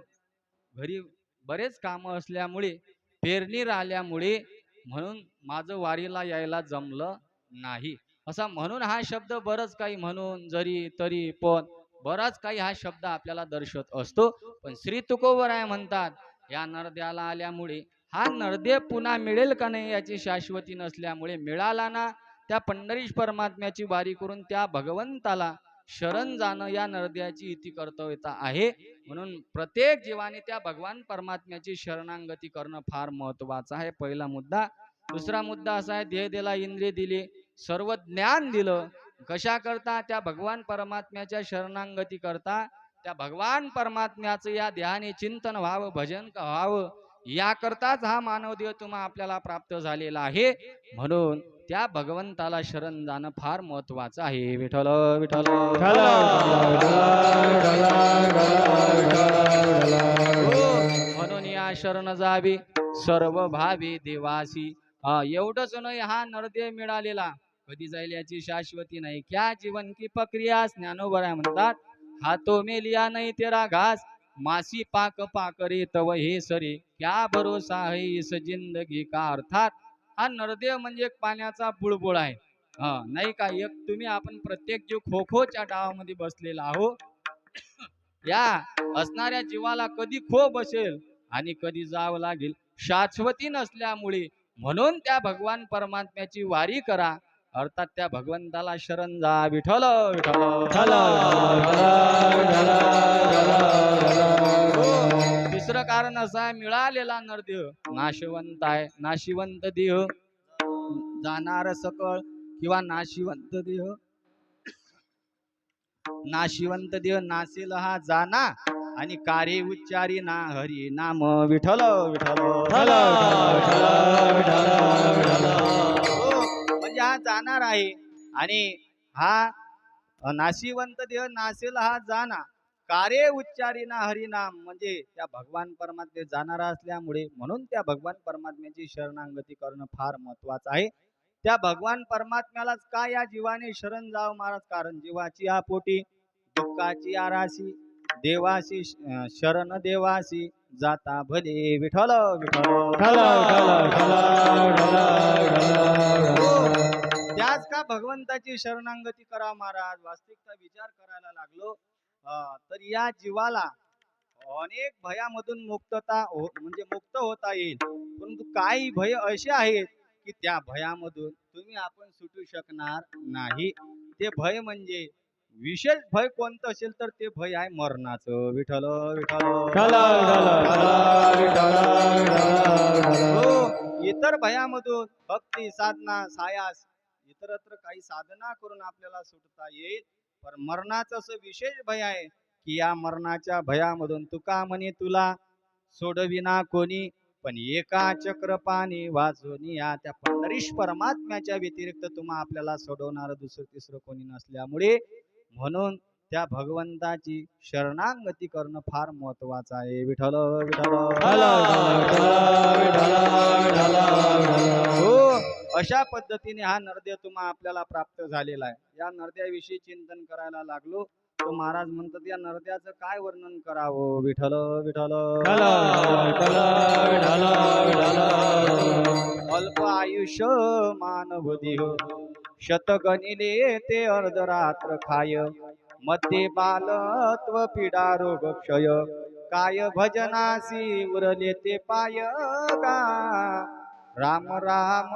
घरी बरेच कामं असल्यामुळे पेरणी राहिल्यामुळे म्हणून माझं वारीला यायला जमलं नाही. असा म्हणून हा शब्द बरंच काही म्हणून जरी तरी पण बराच काही हा शब्द आपल्याला दर्शवत असतो. पण श्री तुकोबाराय म्हणतात या नरद्याला आल्यामुळे हा नरदे पुन्हा मिळेल का नाही याची शाश्वती नसल्यामुळे मिळाला ना त्या पंढरीश परमात्म्याची वारी करून त्या भगवंताला शरण जाणं या नरद्याची इति कर्तव्यता आहे. म्हणून प्रत्येक जीवाने त्या भगवान परमात्म्याची शरणांगती करणं फार महत्वाचं आहे. पहिला मुद्दा. दुसरा मुद्दा असा आहे, देह दिला इंद्रिय दिली सर्व ज्ञान दिलं कशा करता त्या भगवान परमात्म्याच्या शरणांगती करता. त्या भगवान परमात्म्याचं या ध्यानी चिंतन व्हावं, भजन व्हावं, याकरताच हा मानव देह तुम्हा आपल्याला प्राप्त झालेला आहे. म्हणून त्या भगवंताला शरण जाणं फार महत्वाचं आहे. विठ्ठल विठ्ठल म्हणून या शरण जावी सर्व भावी देवासी. एवढंच नाही, हा नरदेह मिळालेला कधी जाईल याची शाश्वती नाही. क्या जीवन की प्रक्रिया ज्ञानोबरा म्हणतात, हा तो मेलिया नाही तेरा घास, मासी पाक पाकरे तव हे सरे, क्या भरोसा है इस जिंदगी का. अर्थात हा नरदेह म्हणजे एक पाण्याचा बुळबुळ आहे. नाही का, एक तुम्ही आपण प्रत्येक जीव खो खोच्या डावामध्ये बसलेला आहो. या असणाऱ्या जीवाला कधी खो बसेल आणि कधी जावं लागेल शाश्वती नसल्यामुळे. म्हणून त्या भगवान परमात्म्याची वारी करा, अर्थात त्या भगवंताला शरण जा. विठ्ठल विठ्ठल. तिसरं कारण असं आहे, मिळालेला नरदेह नाशवंत आहे. नाशिवंत देह जाणार सकळ, किंवा नाशिवंत देह नासेल हा जाना, आणि कार्य उच्चारी ना हरी नाम. विठ्ठल विठ्ठल. म्हणजे हा जाणार आहे, आणि हा नाशिवंत देह नासेल हा जाना, कार्य उच्चारी ना हरिनाम, म्हणजे त्या भगवान परमात्मे जाणारा असल्यामुळे म्हणून त्या भगवान परमात्म्याची शरणागती करणं फार महत्वाचं आहे. त्या भगवान परमात्म्यालाच का या जीवाने शरण जाव महाराज, कारण जीवाची या पोटी दुःखाची आराशी, देवासी शरण देवासी जाता भले. विठ्ठल विठ्ठल. त्याच का भगवंताची शरणागती करा महाराज. वास्तविकता विचार करायला लागलो तर या जीवाला अनेक भयामधून मुक्तता म्हणजे मुक्त होता येईल. परंतु काही भय असे आहेत की त्या भयामधून तुम्ही आपण सुटू शकणार नाही. ते भय म्हणजे विशेष भय कोणतं असेल तर ते भय आहे मरणाचं. विठ्ठल विठ्ठल. इतर भयामधून भक्ती साधना सायास इतरत्र काही साधना करून आपल्याला सुटता येईल. पण मरणाचं असं विशेष भय आहे की या मरणाच्या भयामधून तुका म्हणे तुला सोडविना कोणी, पण एका चक्रपाणी वाचून या त्या पंढरीश परमात्म्याच्या व्यतिरिक्त तुम्हा आपल्याला सोडवणार दुसरं तिसरं कोणी नसल्यामुळे म्हणून त्या भगवंताची शरणागती करणं फार महत्वाचं आहे. विठ्ठल विठ्ठल. हो, अशा पद्धतीने हा नरदेह तुम्हा आपल्याला प्राप्त झालेला आहे. या नरदेहाविषयी चिंतन करायला लागलो तो महाराज म्हणतात, या नरदेहाचं काय वर्णन करावं. विठ्ठल विठ्ठल. अल्प आयुष्य मानव देह, शतगणिले ते अर्धरात्र खाय, मध्ये बालत्व पीडा रोग क्षय, काय भजनासी उरले ते पाय गा. राम राम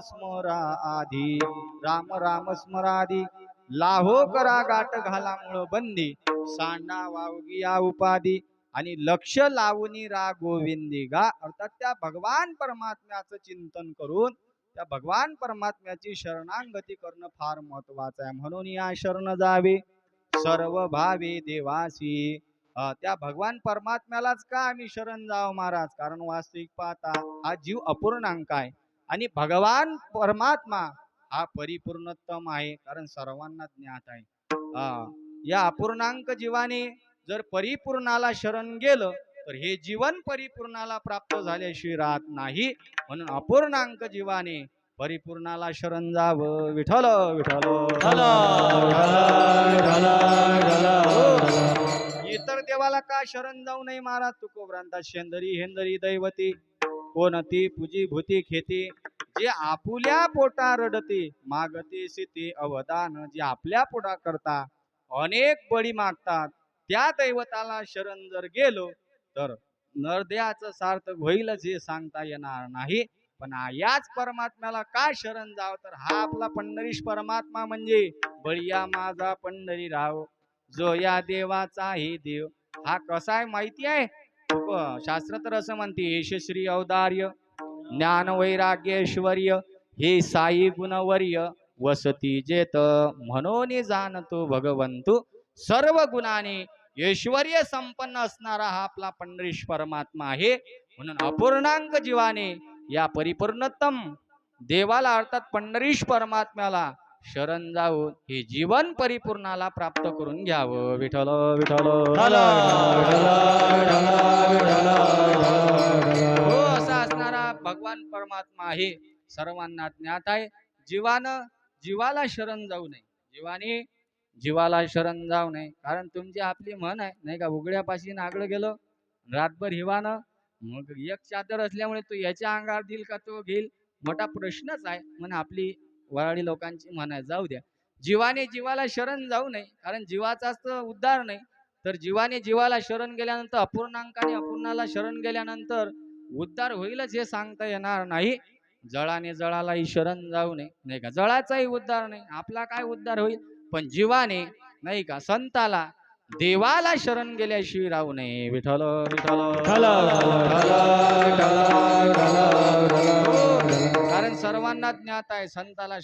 स्मरा आधी, राम राम स्मराधी, लाहो करा गाठ घाला मूळ बंदी, सांडा वावगिया उपाधी, आणि लक्ष लावूनी रा गोविंदी गा. अर्थात त्या भगवान परमात्म्याचं चिंतन करून त्या भगवान परमात्म्याची शरणागती करणं फार महत्वाचं आहे. म्हणून या शरण जावे सर्व भावी देवासी. त्या भगवान परमात्म्यालाच का आम्ही शरण जाव महाराज, कारण वास्तविक पाहता हा जीव अपूर्णांक आहे आणि भगवान परमात्मा हा परिपूर्णोत्तम आहे, कारण सर्वांना ज्ञात आहे. या अपूर्णांक जीवाने जर परिपूर्णाला शरण गेलं तर हे जीवन परिपूर्णाला प्राप्त झाल्याशिवाय राहत नाही. म्हणून अपूर्णांक जीवाने परिपूर्णाला शरण जावं. विठ्ठल विठ्ठल. इतर देवाला का शरण जाऊ नये महाराज. तुकोबरांता शेंदरी हेंदरी दैवती, कोणती पूजी भूती खेती, जे आपुल्या पोटा रडते मागते सिते अवदान. जे आपल्या पोटा करता अनेक बळी मागतात त्या दैवताला शरण जर गेलो तर नरदेहाचं सार्थक होईलच हे सांगता येणार नाही. पण याच परमात्म्याला का शरण जाव, तर हा आपला पंढरीश परमात्मा म्हणजे बळीया माझा पंढरी राव, जो या देवाचा हे देव. हा कसा आहे माहिती आहे, शास्त्र तर असं म्हणते, यशश्री औदार्य ज्ञान वैराग्य ऐश्वर्य हे साई गुणवर्य वसती जेत, म्हणून जाणतो भगवंतू सर्व गुणाने ऐश्वर्य संपन्न असणारा हा आपला पंढरीश परमात्मा आहे. म्हणून अपूर्णांक जीवाने या परिपूर्णतम देवाला अर्थात पंढरीश परमात्म्याला शरण जाऊन हे जीवन परिपूर्णाला प्राप्त करून घ्यावं. विठ्ठल विठ्ठल हो असा असणारा भगवान परमात्मा आहे. सर्वांना ज्ञात आहे. जीवाला शरण जाऊ नये. जीवाला शरण जाऊ नये. कारण तुमची आपली मन आहे नाही का, उघड्यापाशी नागडं गेलं रातभर हिवानं, मग एक चादर असल्यामुळे तो याच्या अंगावर देईल का तो घेईल, मोठा प्रश्नच आहे. म्हणून आपली वराडी लोकांची म्हण आहे, जाऊ द्या. जीवाला शरण जाऊ नये. कारण जीवाचाच तर उद्धार नाही. तर जीवाला शरण गेल्यानंतर अपूर्णांकाने अपूर्णाला शरण गेल्यानंतर उद्धार होईलच हे सांगता येणार नाही. जळालाही शरण जाऊ नये नाही का, जळाचाही उद्धार नाही. आपला काय उद्धार होईल. पण जीवाने नाही का संताला देवाला शरण गेल्याशिवाय राहू नये. विठ्ठल विठ्ठल कारण सर्वांना ज्ञात आहे संताला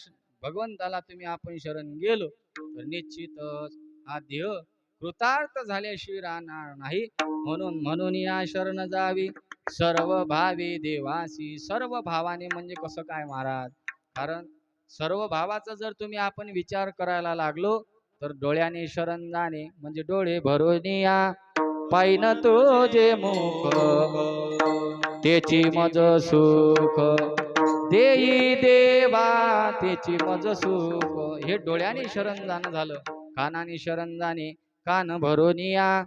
भगवंताला तुम्ही आपण शरण गेलो तर निश्चितच हा देह कृतार्थ झाल्याशिवाय राहणार नाही. म्हणून या शरण जावी सर्व भावी देवासी. सर्व भावाने म्हणजे कसं काय महाराज. कारण सर्व भावाचा जर तुम्ही आपण विचार करायला लागलो तर डोळ्याने शरण जाणे म्हणजे डोळे भरून या पाहिन तुझे मुख त्याची मज सुख देई देवा त्याची मज सुख. हे डोळ्याने शरण जाणं झालं. कानाने शरण जाणे कान भरून या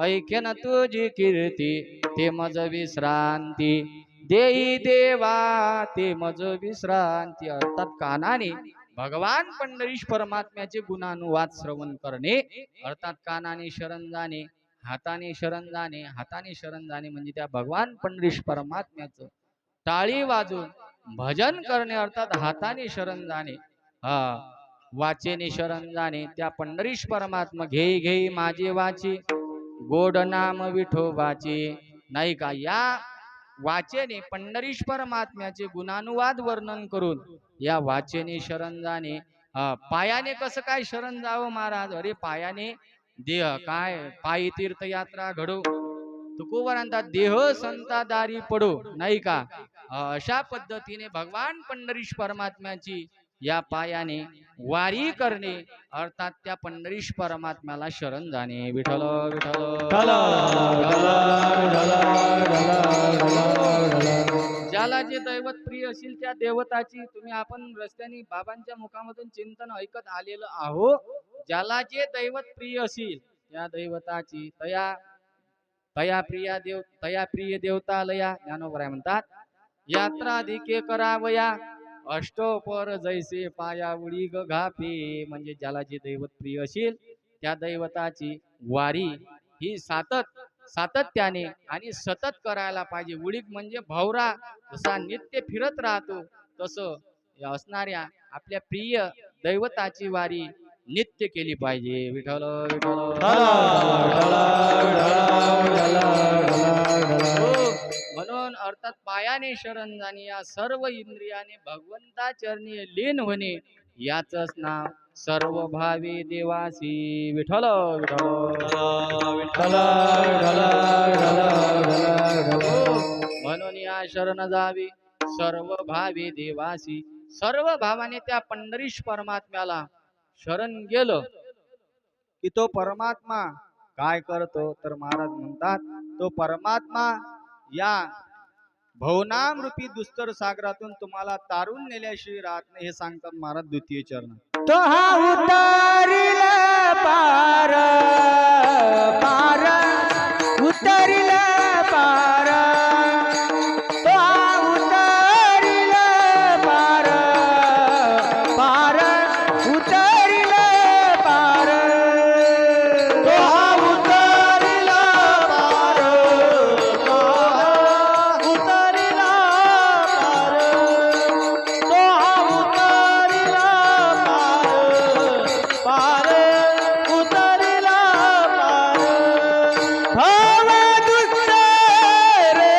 ऐकेन तुझी कीर्ती ते मज विश्रांती देई देवा ते मज विश्रांती. अर्थात कानाने भगवान पंढरीश परमात्म्याचे गुणानुवाद श्रवण करणे अर्थात कानाने शरण जाणे, हाताने शरण जाणे म्हणजे त्या भगवान पंढरीश परमात्म्याचं टाळी वाजून भजन करणे अर्थात हाताने शरण जाणे. वाचेने शरण जाणे त्या पंढरीश परमात्मा घेई माझे वाची गोड नाम विठोबाचे नाही का. या वाचेने पंढरीश परमात्म्याचे गुणानुवाद वर्णन करून या वाचेने शरण जाणे. पायाने कसं काय शरण जावं महाराज. अरे पायाने देह काय पायी तीर्थयात्रा घडो तुकोबरांचा देह संतादारी पडो नाही का. अशा पद्धतीने भगवान पंढरीश परमात्म्याची या पायाने वारी करणे अर्थात त्या पंढरीश परमात्म्याला शरण जाणे. विठ्ठल विठ्ठल ज्याला जे दैवत प्रिय असेल त्या देवताची तुम्ही आपण रस्त्याने बाबांच्या मुखामधून चिंतन ऐकत आलेलं आहो. ज्याला जे दैवत प्रिय असेल त्या दैवताची तया प्रिय देवतालया ज्ञानोबराय म्हणतात यात्रा अधिके करावया अष्टोपर जैसे पायावळी ग घापे. म्हणजे ज्याला जे दैवत प्रिय असेल त्या दैवताची वारी ही सातत्याने आणि सतत करायला पाहिजे. उडीक म्हणजे भवरा जसा नित्य फिरत राहतो तसं असणाऱ्या आपल्या प्रिय दैवताची वारी नित्य केली पाहिजे. विठ्ठल म्हणून अर्थात पायाने शरण जाणे या सर्व इंद्रियाने भगवंता चरणी लीन होणे याचंच नाव सर्व भावी देवासी. विठ्ठल विठ्ठल म्हणून या शरण जावी सर्व भावी देवासी. सर्व भावाने त्या पंढरीश परमात्म्याला शरण गेलं की तो परमात्मा काय करतो तर महाराज म्हणतात तो परमात्मा या भवनाम रूपी दुस्तर सागरातून तुम्हाला तारून नेल्याशिवाय राहत नाही हे सांगतात महाराज द्वितीय चरण. तो हा उतरिला पार पार उतरिला पार तो हा उतरिला पार पार उतरिला पार तो हा उतरिला पार उतरिला पार तो हा उतरिला पार उतरिला पार. भाव दुसरे रे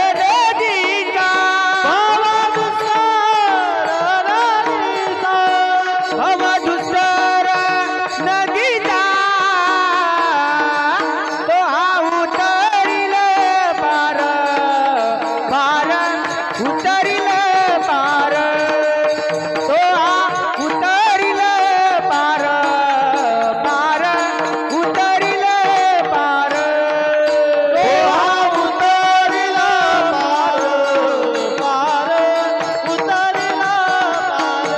उतरिल पार तो हा उतरिल पार पार उतरिल पार तो हा उतरिल पार पार उतरिल पार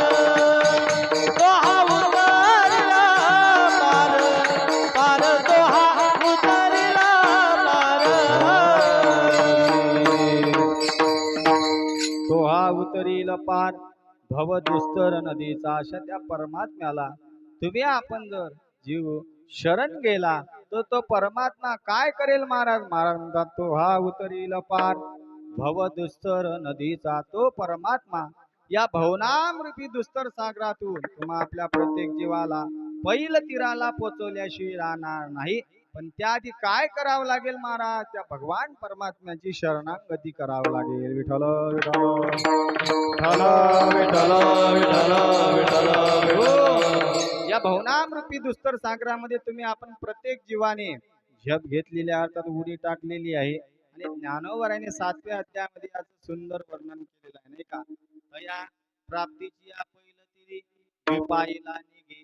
तो हा उतरिल पार पार तो हा उतरिल तो हा उतरील पार भव दुस्तर नदीचा. अशा त्या परमात्म्याला तुम्ही आपण जर जीव शरण गेला तर तो परमात्मा काय करेल महाराज? महाराज म्हणतात तो हा उतरील पार भव दुस्तर नदीचा. तो परमात्मा या भवनामरूपी दुस्तर सागरातून तुम्हा आपल्या प्रत्येक जीवाला पैल तीराला पोचवल्याशिवाय राहणार नाही. पण त्याआधी काय करावं लागेल महाराज? त्या भगवान परमात्म्याची शरणागती करावं लागेल. विठ्ठल विठ्ठल विठ्ठल विठ्ठल विठ्ठल विठ्ठल. या भवनामरूपी दुस्तर सागरामध्ये तुम्ही आपण प्रत्येक जीवाने झेप घेतलेली अर्थात उडी टाकलेली आहे. आणि ज्ञानोबराने 7व्या अध्यायामध्ये याचं सुंदर वर्णन केलेलं आहे नाही का? या प्राप्तीची या पहिलं तिरी विपाईला निघे.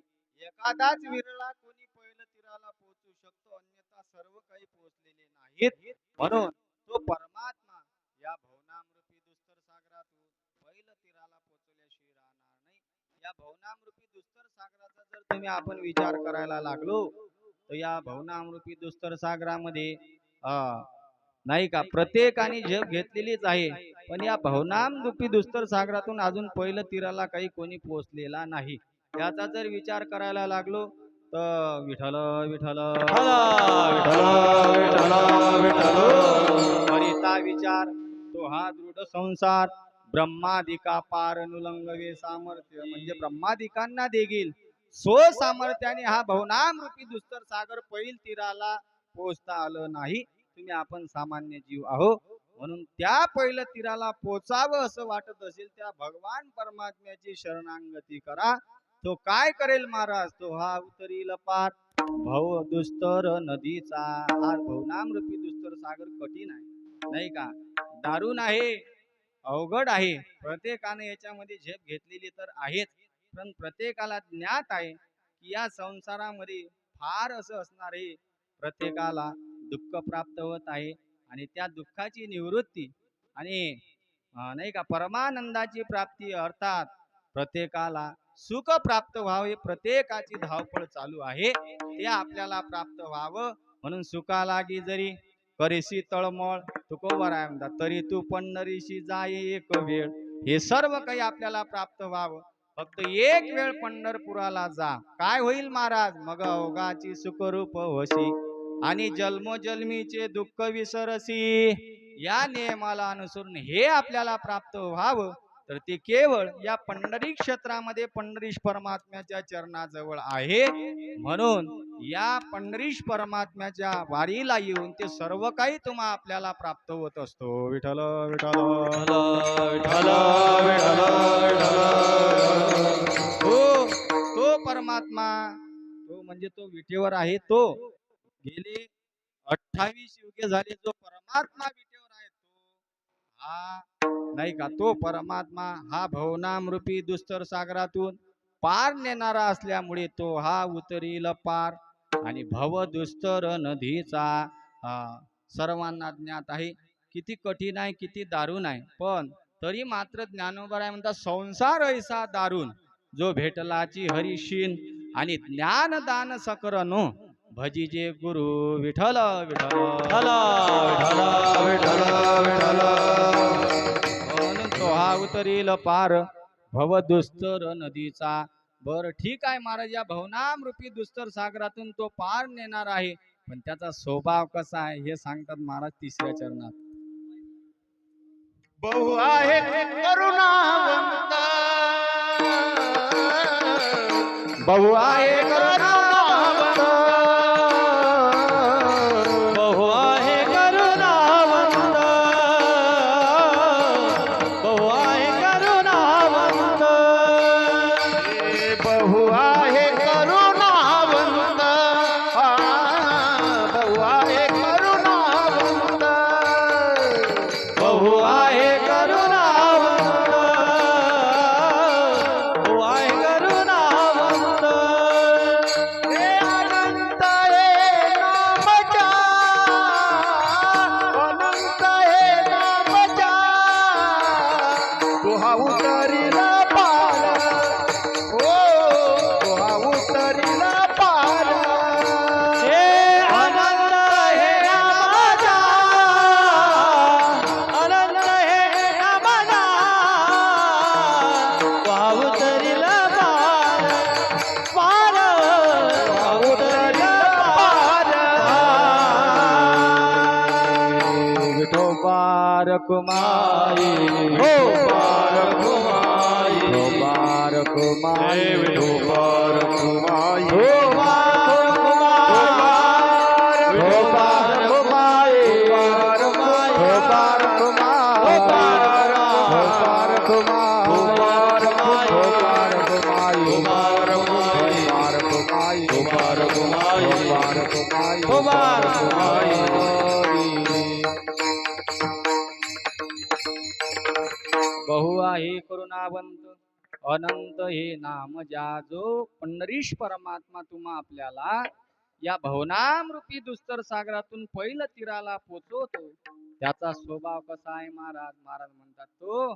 एखादाच विरळा कोणी पहिलं तीराला पोहोचू शकतो, अन्यथा सर्व काही पोहोचलेले नाहीत. म्हणून तो परमात्मा या भवनामरूपी दुस्तर सागरातून पहिलं तीराला पोहोचल्याशिवाय राहणार नाही. या भवनामरूपी दुस्तर सागराचा जर तुम्ही आपण विचार करायला लागलो तर या भवनामरूपी दुस्तर सागरामध्ये नाही का प्रत्येकाने झेप घेतलेलीच आहे. पण या भवनामरूपी दुस्तर सागरातून अजून पहिलं तीराला काही कोणी पोहोचलेला नाही. याचा जर विचार करायला लागलो तर विठ्ठल विठ्ठल हरिता विचार तो हा दृढ संसार ब्रह्मादिका पार अनुलंगवे सामर्थ्य. म्हणजे ब्रह्मादिकांना देखील सामर्थ्याने हा भवनामरूपी दुस्तर सागर पैल तीराला पोहोचता आलं नाही. तुम्ही आपण सामान्य जीव आहो, म्हणून त्या पहिलं तीराला पोचावं असं वाटत असेल त्या भगवान परमात्म्याची शरणागती करा. तो काय करेल महाराज? तो हा उतरील पार भव दुस्तर नदीचा. हा भवनामरूपी दुस्तर सागर कठीण आहे नाही का? दारुण आहे, अवघड आहे. प्रत्येकाने याच्यामध्ये झेप घेतलेली तर आहेच, पण प्रत्येकाला ज्ञात आहे की या संसारामध्ये फार असं असणार आहे. प्रत्येकाला दुःख प्राप्त होत आहे आणि त्या दुःखाची निवृत्ती आणि नाही का परमानंदाची प्राप्ती अर्थात प्रत्येकाला सुख प्राप्त व्हावे. प्रत्येकाची धावपळ चालू आहे, ते आपल्याला प्राप्त व्हावं. म्हणून सुखा लागी जरी करीशी तळमळ तुकोबराय म्हणतात, तरी तू पंढरीशी जाय एक वेळ. हे सर्व काही आपल्याला प्राप्त व्हावं. फक्त एक वेळ पंढरपुराला जा. काय होईल महाराज? मग अवघाची सुखरूप होशी आणि जन्मोजन्मीचे दुःख विसरसी. या नियमाला अनुसरून हे आपल्याला प्राप्त व्हावं तर ते केवळ या पंढरी क्षेत्रामध्ये पंढरीश परमात्म्याच्या चरणाजवळ आहे. म्हणून या पंढरीश परमात्म्याच्या वारीला येऊन ते सर्व काही तुम्हा आपल्याला प्राप्त होत असतो. विठ्ठल विठ्ठल विठ्ठल विठ्ठल. तो परमात्मा तो म्हणजे तो विटेवर आहे. तो गेले 28 युगे झाले जो परमात्मा विटेवर आहे तो हा नाही का? तो परमात्मा हा भवनामरूपी दुस्तर सागरातून पार नेणारा असल्यामुळे तो हा उतरील पार आणि भव दुस्तर नदीचा. सर्वांना ज्ञात आहे किती कठीण आहे, किती दारुण आहे. पण तरी मात्र ज्ञानोबराय म्हणतात संसार ऐसा दारुण जो भेटलाची हरिशीन आणि ज्ञानदान सकरनो भजीजे गुरु. विठ्ठल विठ्ठल विठ्ठल विठ्ठल विठ्ठल. म्हणून तो हा उतरील पार भव दुस्तर नदीचा. बर ठीक आहे महाराज, या भवनामरूपी दुस्तर सागरातून तो पार नेणार आहे, पण त्याचा स्वभाव कसा आहे हे सांगतात महाराज 3ऱ्या चरणात. बहु आहे करुणावंत, बहु आहे करुणावंत, बहु आहे करुणावंत, बहु आहे करुणावंत, बहु आहे करुणावंत, बहु आहे करुणावंत, बहु आहे करुणावंत, तो हा उतरीला पार ओ तो हा उतरीला पार हे आनंद हे माझा आनंद हे माझा वाहू तरीला पार पार वाहू तरीला पार विठोबार कुमारी हो पार कुमाई हो बार कुमारी विठोबार कुमाई हो बार कुमारी हो पार कुमाई हो पार कुमाई हो पार कुमाई हो पार कुमाई हो पार कुमाई हो पार कुमाई हो पार कुमाई हो पार कुमाई हो बार बहु आहे करुणावंत अनंत हे नाम ज्या जो पंढरीश परमात्मा तुम्हा आपल्याला या भवनामरूपी दुस्तर सागरातून पहिलं तीराला पोचवतो त्याचा स्वभाव कसा आहे महाराज महाराज म्हणतात तो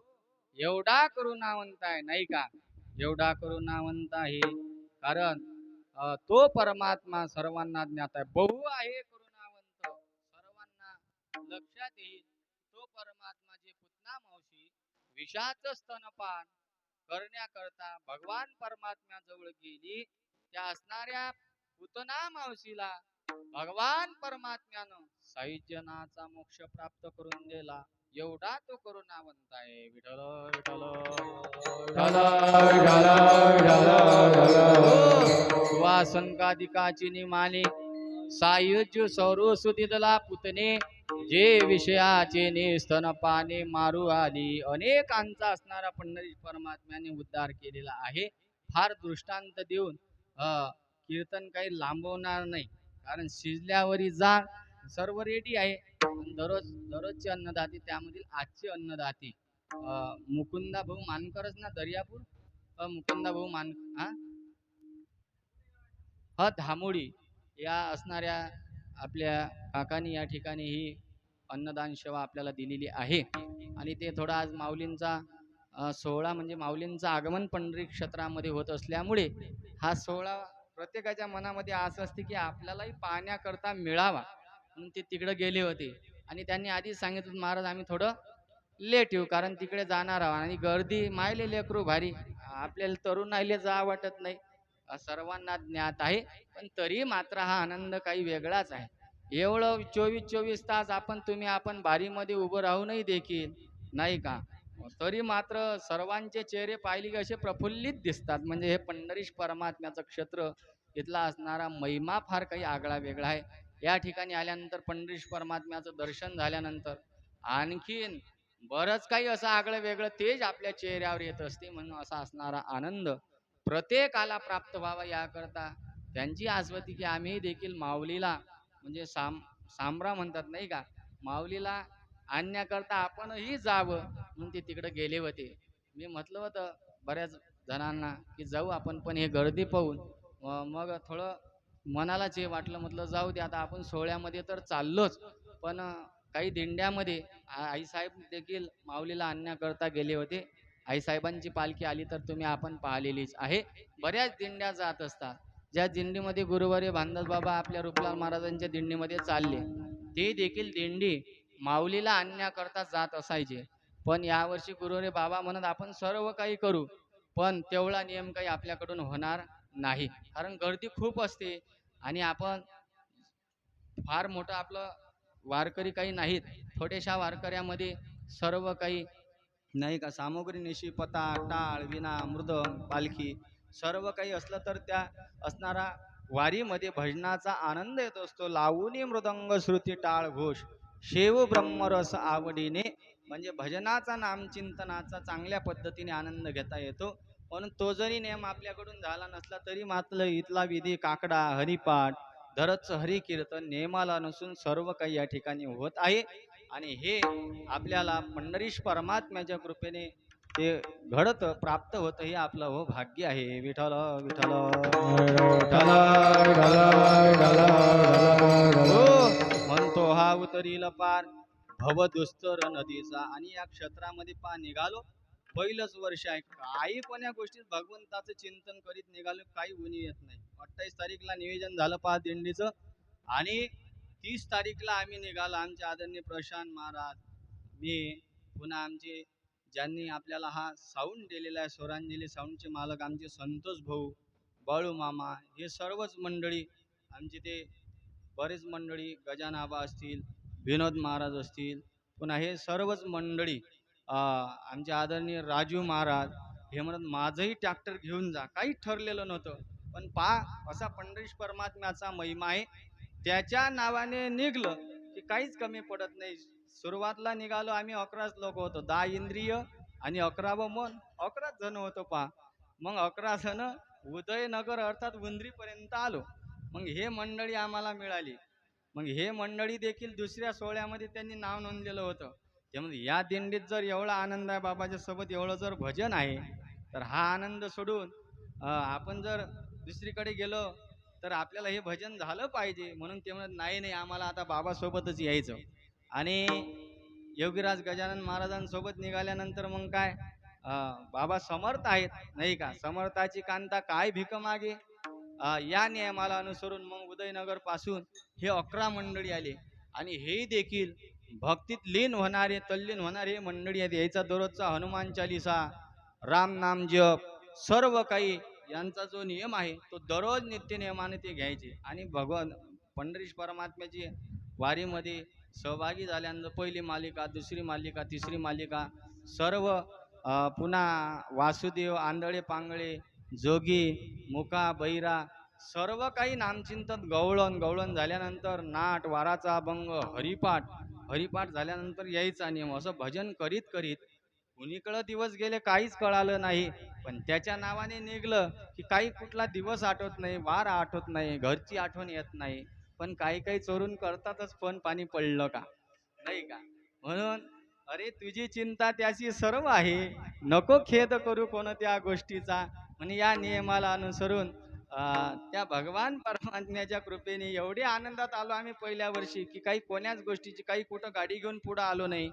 एवढा करुणावंत आहे नाही का एवढा करुणावंत आहे कारण तो परमात्मा सर्वांना ज्ञात आहे बहु आहे करुणावंत सर्वांना लक्षात येईल तो परमात्मा जे पुतना मावशी विषाचं स्तनपान करण्याकरता भगवान परमात्म्याजवळ गेली त्या असणाऱ्या पुतना मावशीला भगवान परमात्म्यानं साहित्यनाचा मोक्ष प्राप्त करून दिला एवढा तो करुणावंत आहे विठ्ठल विठ्ठल वासंकादिकाची निमाने सायुज्य सौरसुदिदला पुतने जे विषयाचे ने स्तनपाने मारू आली अनेकांचा असणारा पंढरी परमात्म्याने उद्धार केलेला आहे फार दृष्टांत देऊन कीर्तन काही लांबवणार नाही कारण शिजल्यावरी जा सर्व रेडी आहे दररोजचे अन्नदाते त्यामधील आजचे अन्नदाते मुकुंदा भाऊ मानकरच ना दर्यापूर मुकुंदा भाऊ मान हा धामोडी या असणाऱ्या आपल्या काकांनी या ठिकाणी ही अन्नदान सेवा आपल्याला दिलेली आहे आणि ते थोडा आज माऊलींचा सोहळा म्हणजे माऊलींचं आगमन पंढरी क्षेत्रामध्ये होत असल्यामुळे हा सोहळा प्रत्येकाच्या मनामध्ये असं असते की आपल्यालाही पाहण्याकरता मिळावा म्हणून ते तिकडे गेले होते आणि त्यांनी आधीच सांगितलं महाराज आम्ही थोडं लेट येऊ कारण तिकडे जाणार आहोत आणि गर्दी मायले लेकरू भारी आपल्याला तरुणाईले जा वाटत नाही सर्वांना ज्ञात आहे पण तरी मात्र हा आनंद काही वेगळाच आहे एवढं 24 तास आपण बारीमध्ये उभं राहूनही देखील नाही का तरी मात्र सर्वांचे चेहरे पाहिले की असे प्रफुल्लित दिसतात म्हणजे हे पंढरीश परमात्म्याचं क्षेत्र इथला असणारा महिमा फार काही आगळा वेगळा आहे या ठिकाणी आल्यानंतर पंढरीश परमात्म्याचं दर्शन झाल्यानंतर आणखीन बरंच काही असं आगळं वेगळं तेज आपल्या चेहऱ्यावर येत असते म्हणून असा असणारा आनंद प्रत्येकाला प्राप्त व्हावा याकरता त्यांची आसवती की आम्ही देखील माऊलीला म्हणजे सांबरा म्हणतात नाही का माऊलीला आणण्याकरता आपणही जावं म्हणून ते तिकडे गेले होते मी म्हटलं होतं बऱ्याच जणांना की जाऊ आपण पण हे गर्दी पाहून मग थोडं मनालाच हे वाटलं म्हटलं जाऊ दे आता आपण सोहळ्यामध्ये तर चाललोच पण काही दिंड्यामध्ये आईसाहेब देखील माऊलीला आणण्याकरता गेले होते आईसाहेबांची पालखी आली तर तुम्ही आपण पाहिलेलीच आहे बऱ्याच दिंड्या जात असतात ज्या दिंडीमध्ये गुरुवारी भांडस बाबा आपल्या रूपलाल महाराजांच्या दिंडीमध्ये चालले ते देखील दिंडी माऊलीला आणण्याकरता जात असायचे पण यावर्षी गुरुवारी बाबा म्हणत आपण सर्व काही करू पण तेवढा नियम काही आपल्याकडून होणार नाही कारण गर्दी खूप असते आणि आपण फार मोठं आपलं वारकरी काही नाहीत छोट्याशा वारकऱ्यामध्ये सर्व काही नाही का सामुग्री निशी पता टाळ विना मृदंग पालखी सर्व काही असलं तर त्या असणारा वारीमध्ये भजनाचा आनंद येत असतो लावून मृदंग श्रुती टाळ घोष शेव ब्रह्मरस आवडीने म्हणजे भजनाचा नामचिंतनाचा चांगल्या पद्धतीने आनंद घेता येतो म्हणून तो जरी नियम आपल्याकडून झाला नसला तरी मात्र इथला विधी काकडा हरिपाठ दररोजचं हरिकीर्तन नियमाला नसून सर्व काही या ठिकाणी होत आहे आणि हे आपल्याला पंढरीश परमात्म्याच्या कृपेने ते घडत प्राप्त होत हे आपलं हो भाग्य आहे विठ्ठल विठ्ठल म्हणतो हा उतरील पार भवदुस्तर नदीचा आणि या क्षेत्रामध्ये निघालो पहिलंच वर्ष आहे. काही कोण्या गोष्टीत भगवंताचं चिंतन करीत निघालो काही उणी येत नाही. 28 तारीखला नियोजन झालं पहा दिंडीचं आणि 30 तारीखला आम्ही निघालो. आमचे आदरणीय प्रशांत महाराज, मी, पुन्हा आमचे ज्यांनी आपल्याला हा साऊंड दिलेला आहे, स्वरांजली साऊंडचे मालक आमचे संतोष भाऊ, बाळू मामा, हे सर्वच मंडळी आमचे ते बरेच मंडळी, गजान आबा असतील, विनोद महाराज असतील, पुन्हा हे सर्वच मंडळी आमचे आदरणीय राजू महाराज हे म्हणत माझंही ट्रॅक्टर घेऊन जा. काही ठरलेलं नव्हतं, पण पहा असा पंढरीश परमात्म्याचा महिमा आहे. त्याच्या नावाने निघलं की काहीच कमी पडत नाही. सुरुवातला निघालो आम्ही 11च लोक होतो, 10 इंद्रिय आणि 11 मन, 11च जण होतो पहा. मग 11 जण उदयनगर अर्थात उंद्रीपर्यंत आलो. मग हे मंडळी आम्हाला मिळाली. मग हे मंडळी देखील दुसऱ्या सोहळ्यामध्ये त्यांनी नाव नोंदलेलं होतं. त्यामुळे या दिंडीत जर एवढा आनंद आहे, बाबाच्या सोबत एवढं जर भजन आहे, तर हा आनंद सोडून आपण जर दुसरीकडे गेलो तर आपल्याला हे भजन झालं पाहिजे. म्हणून ते म्हणत नाही नाही आम्हाला आता बाबासोबतच यायचं. आणि योगीराज गजानन महाराजांसोबत निघाल्यानंतर मग काय बाबा समर्थ आहेत नाही का, समर्थाची कांता काय भीक मागे. या नियमाला अनुसरून मग उदयनगर पासून हे 11 मंडळी आले आणि हे देखील भक्तीत लीन होणारे, तल्लीन होणारे मंडळी आहेत. याचा दररोजचा हनुमान चालिसा, राम नाम जप, सर्व काही यांचा जो नियम आहे तो दररोज नित्य नियमाने ते घ्यायचे. आणि भगवान पंढरीश परमात्म्याची वारीमध्ये सहभागी झाल्यानंतर पहिली मालिका, दुसरी मालिका, तिसरी मालिका सर्व पुन्हा वासुदेव, आंधळे पांगळे, जोगी, मुका, बैरा सर्व काही नामचिंतन गवळण झाल्यानंतर नाट, वाराचा अभंग, हरिपाठ झाल्यानंतर यायचा नियम. असं भजन करीत करीत कुणीकडं दिवस गेले काहीच कळालं नाही. पण त्याच्या नावाने निघलं की काही कुठला दिवस आठवत नाही, वार आठवत नाही, घरची आठवण येत नाही. पण काही काही चोरून करतातच, पण पाणी पडलं का नाही का. म्हणून अरे तुझी चिंता त्याची सर्व आहे, नको खेद करू कोणत्या गोष्टीचा. म्हणजे या नियमाला अनुसरून त्या भगवान परमात्म्याच्या कृपेने एवढे आनंदात आलो आम्ही पहिल्या वर्षी की काही कोण्याच गोष्टीची, काही कुठं गाडी घेऊन पुढं आलो नाही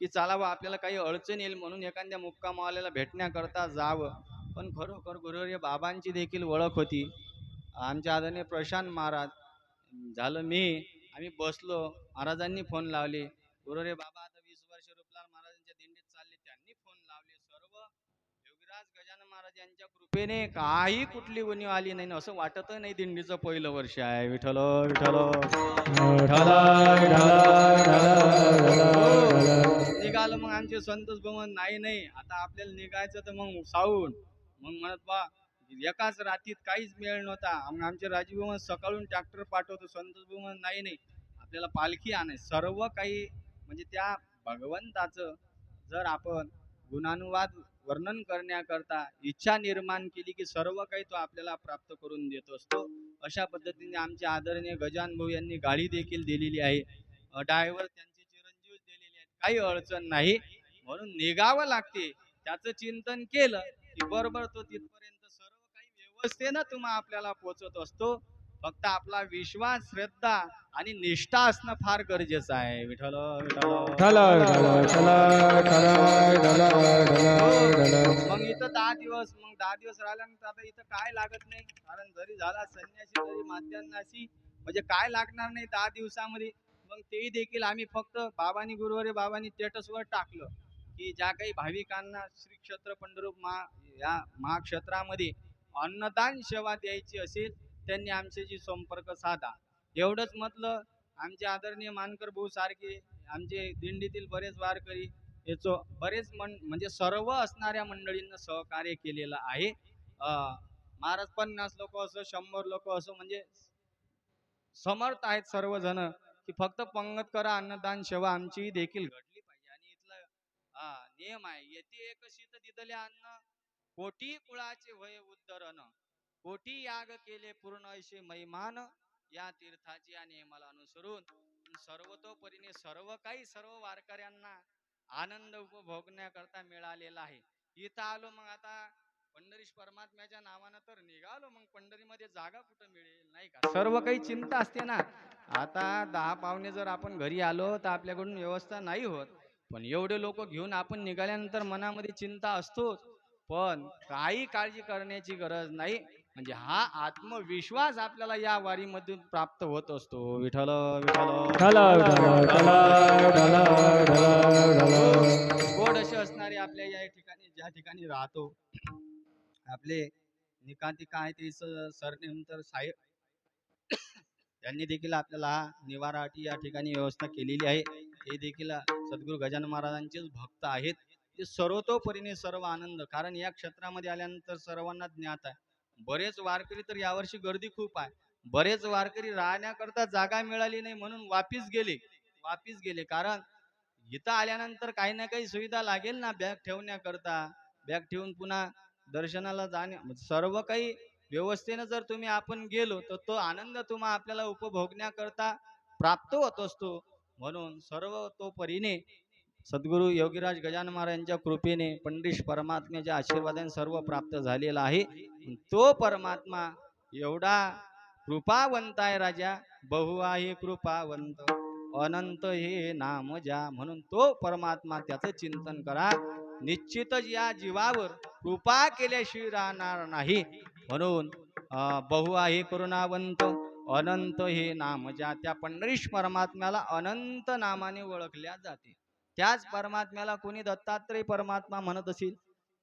की चालावं आपल्याला काही अडचण येईल म्हणून एखाद्या मुक्कामवाल्याला भेटण्याकरता जावं. पण खरोखर गुरुवर्य बाबांची देखील ओळख होती. आमच्या आदरणीय प्रशांत महाराज झालं, आम्ही बसलो, महाराजांनी फोन लावले, गुरुवर्य बाबा आता 20 वर्ष रूपलाल महाराजांच्या दिंडीत चालले. त्यांनी फोन लावले. सर्व योगीराज गजानन महाराज यांच्या कृपेने काही कुठली उणीव आली नाही. असं वाटत नाही दिंडीचं पहिलं वर्ष आहे. विठ्ठल विठ्ठल निघालं. मग आमचे संतोष भवन नाही नाही आता आपल्याला निघायचं तर मग साऊंड. मग म्हणत बा एकाच रात्रीत काहीच मेळ नव्हता. मग आमचे राजीव भवन सकाळून ट्रॅक्टर पाठवतो. संतोष भवन नाही नाही आपल्याला पालखी आणाय. सर्व काही म्हणजे त्या भगवंताचं जर आपण गुणानुवाद वर्णन करण्याकरता इच्छा निर्माण केली की सर्व काही तो आपल्याला प्राप्त करून देत असतो. अशा पद्धतीने आमचे आदरणीय गजान भाऊ यांनी गाडी देखील दिलेली आहे. ड्रायव्हर त्यांचे चिरंजीव दिलेले आहेत. काही अडचण नाही. म्हणून निघावं लागते. त्याचं चिंतन केलं की बरोबर तो तिथपर्यंत सर्व काही व्यवस्थेनं तुम्हा आपल्याला पोहोचत असतो. फक्त आपला विश्वास, श्रद्धा आणि निष्ठा असणं फार गरजेचं आहे. विठ्ठल मग इथं 10 दिवस, मग 10 दिवस राहिल्यानंतर आता इथं काय लागत नाही. कारण जरी झाला संन्यासी तरी माध्यान्हासी, म्हणजे काय लागणार नाही 10 दिवसामध्ये. मग तेही देखील आम्ही फक्त बाबांनी, गुरुवारी बाबांनी स्टेटसवर टाकलं की ज्या काही भाविकांना श्री क्षेत्र पंढरपूर या महाक्षेत्रामध्ये अन्नदान सेवा द्यायची असेल त्यांनी आमच्याशी संपर्क साधा. एवढंच म्हटलं. आमचे आदरणीय मानकर भाऊ सारखे आमचे दिंडीतील बरेच वारकरी याचं बरेच म्हणजे सर्व असणाऱ्या मंडळींना सहकार्य केलेलं आहे. महाराज 50 लोक असो, 100 लोक असो, म्हणजे समर्थ आहेत सर्वजण की फक्त पंगत करा, अन्नदान सेवा आमची देखील घडली पाहिजे. आणि इथला नियम आहे, येथे एक शीत दिदले अन्न, कोटी कुळाचे होय उद्धरण, कोटी याग केले पूर्ण ऐसे महिमान, या तीर्थाची या नियमाला अनुसरून सर्वतोपरीने सर्व काही सर्व वारकऱ्यांना आनंद उपभोगण्याकरता मिळालेला आहे. इथं आलो मग आता पंढरीश परमात्म्याच्या नावानं तर निघालो. मग पंढरीमध्ये जागा कुठं मिळेल नाही का, सर्व काही चिंता असते ना. आता 10 पावणे जर आपण घरी आलो तर आपल्याकडून व्यवस्था नाही होत. पण एवढे लोक घेऊन आपण निघाल्यानंतर मनामध्ये चिंता असतोच, पण काही काळजी करण्याची गरज नाही. म्हणजे हा आत्मविश्वास आपल्याला या वारीमधून प्राप्त होत असतो. विठ्ठल विठ्ठल गोड असे असणारे आपल्या या ठिकाणी ज्या ठिकाणी राहतो आपले निकांतिका आहे ते सरनेम तर साहेब त्यांनी देखील आपल्याला हा निवाराची या ठिकाणी व्यवस्था केलेली आहे. हे देखील सद्गुरू गजानन महाराजांचेच भक्त आहेत. ते सर्वतोपरीने सर्व आनंद, कारण या क्षेत्रामध्ये आल्यानंतर सर्वांना ज्ञात आहे. बरेच वारकरी तर यावर्षी गर्दी खूप आहे. बरेच वारकरी राहण्याकरता जागा मिळाली नाही म्हणून वापिस गेले. कारण इथं आल्यानंतर काही ना काही सुविधा लागेल ना, बॅग ठेवण्याकरता. बॅग ठेवून पुन्हा दर्शनाला जाणे, सर्व काही व्यवस्थेनं जर तुम्ही आपण गेलो तर तो आनंद तुम्हा आपल्याला उपभोगण्याकरता प्राप्त होत असतो. म्हणून सर्व तो परीने सद्गुरू योगीराज गजानन महाराजांच्या कृपेने पंडित परमात्म्याच्या आशीर्वादाने सर्व प्राप्त झालेला आहे. तो परमात्मा एवढा कृपावंत आहे राजा, बहु आहे कृपावंत, अनंत हे नाम ज्या. म्हणून तो परमात्मा त्याचं चिंतन करा. निश्चितच या जीवावर कृपा केल्याशिवाय राहणार नाही. म्हणून बहु आहे करुणावंत, अनंत हे नाम ज्या. त्या पंढरीश परमात्म्याला अनंत नामाने ओळखल्या जाते. त्याच परमात्म्याला कोणी दत्तात्रय परमात्मा म्हणत असेल,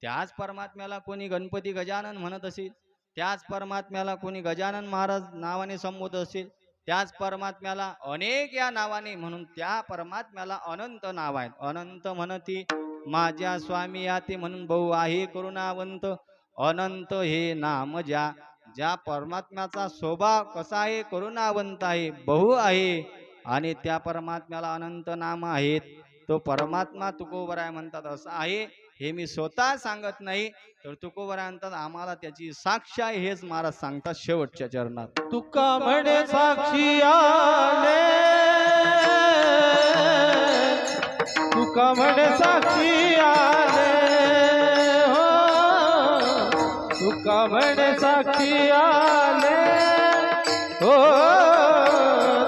त्याच परमात्म्याला कोणी गणपती गजानन म्हणत असेल, त्याच परमात्म्याला कोणी गजानन महाराज नावाने संबोधत असेल, त्याच परमात्म्याला अनेक या नावाने. म्हणून त्या परमात्म्याला अनंत नाव आहेत. अनंत म्हणती माझ्या स्वामी याते, म्हणून बहु आहे करुणावंत, अनंत हे नाम ज्या. ज्या परमात्म्याचा स्वभाव कसा आहे, करुणावंत आहे, बहु आहे, आणि त्या परमात्म्याला अनंत नाम आहेत. तो परमात्मा तुकोबराय म्हणतात असं आहे. हे मी स्वतः सांगत नाही, तर तुकोबराय म्हणतात आम्हाला त्याची साक्ष आहे, हेच महाराज सांगतात शेवटच्या चरणात. तुका म्हणे साक्षी आले, तुका म्हणे साक्षी आले, हो तुका म्हणे साक्षी आले, हो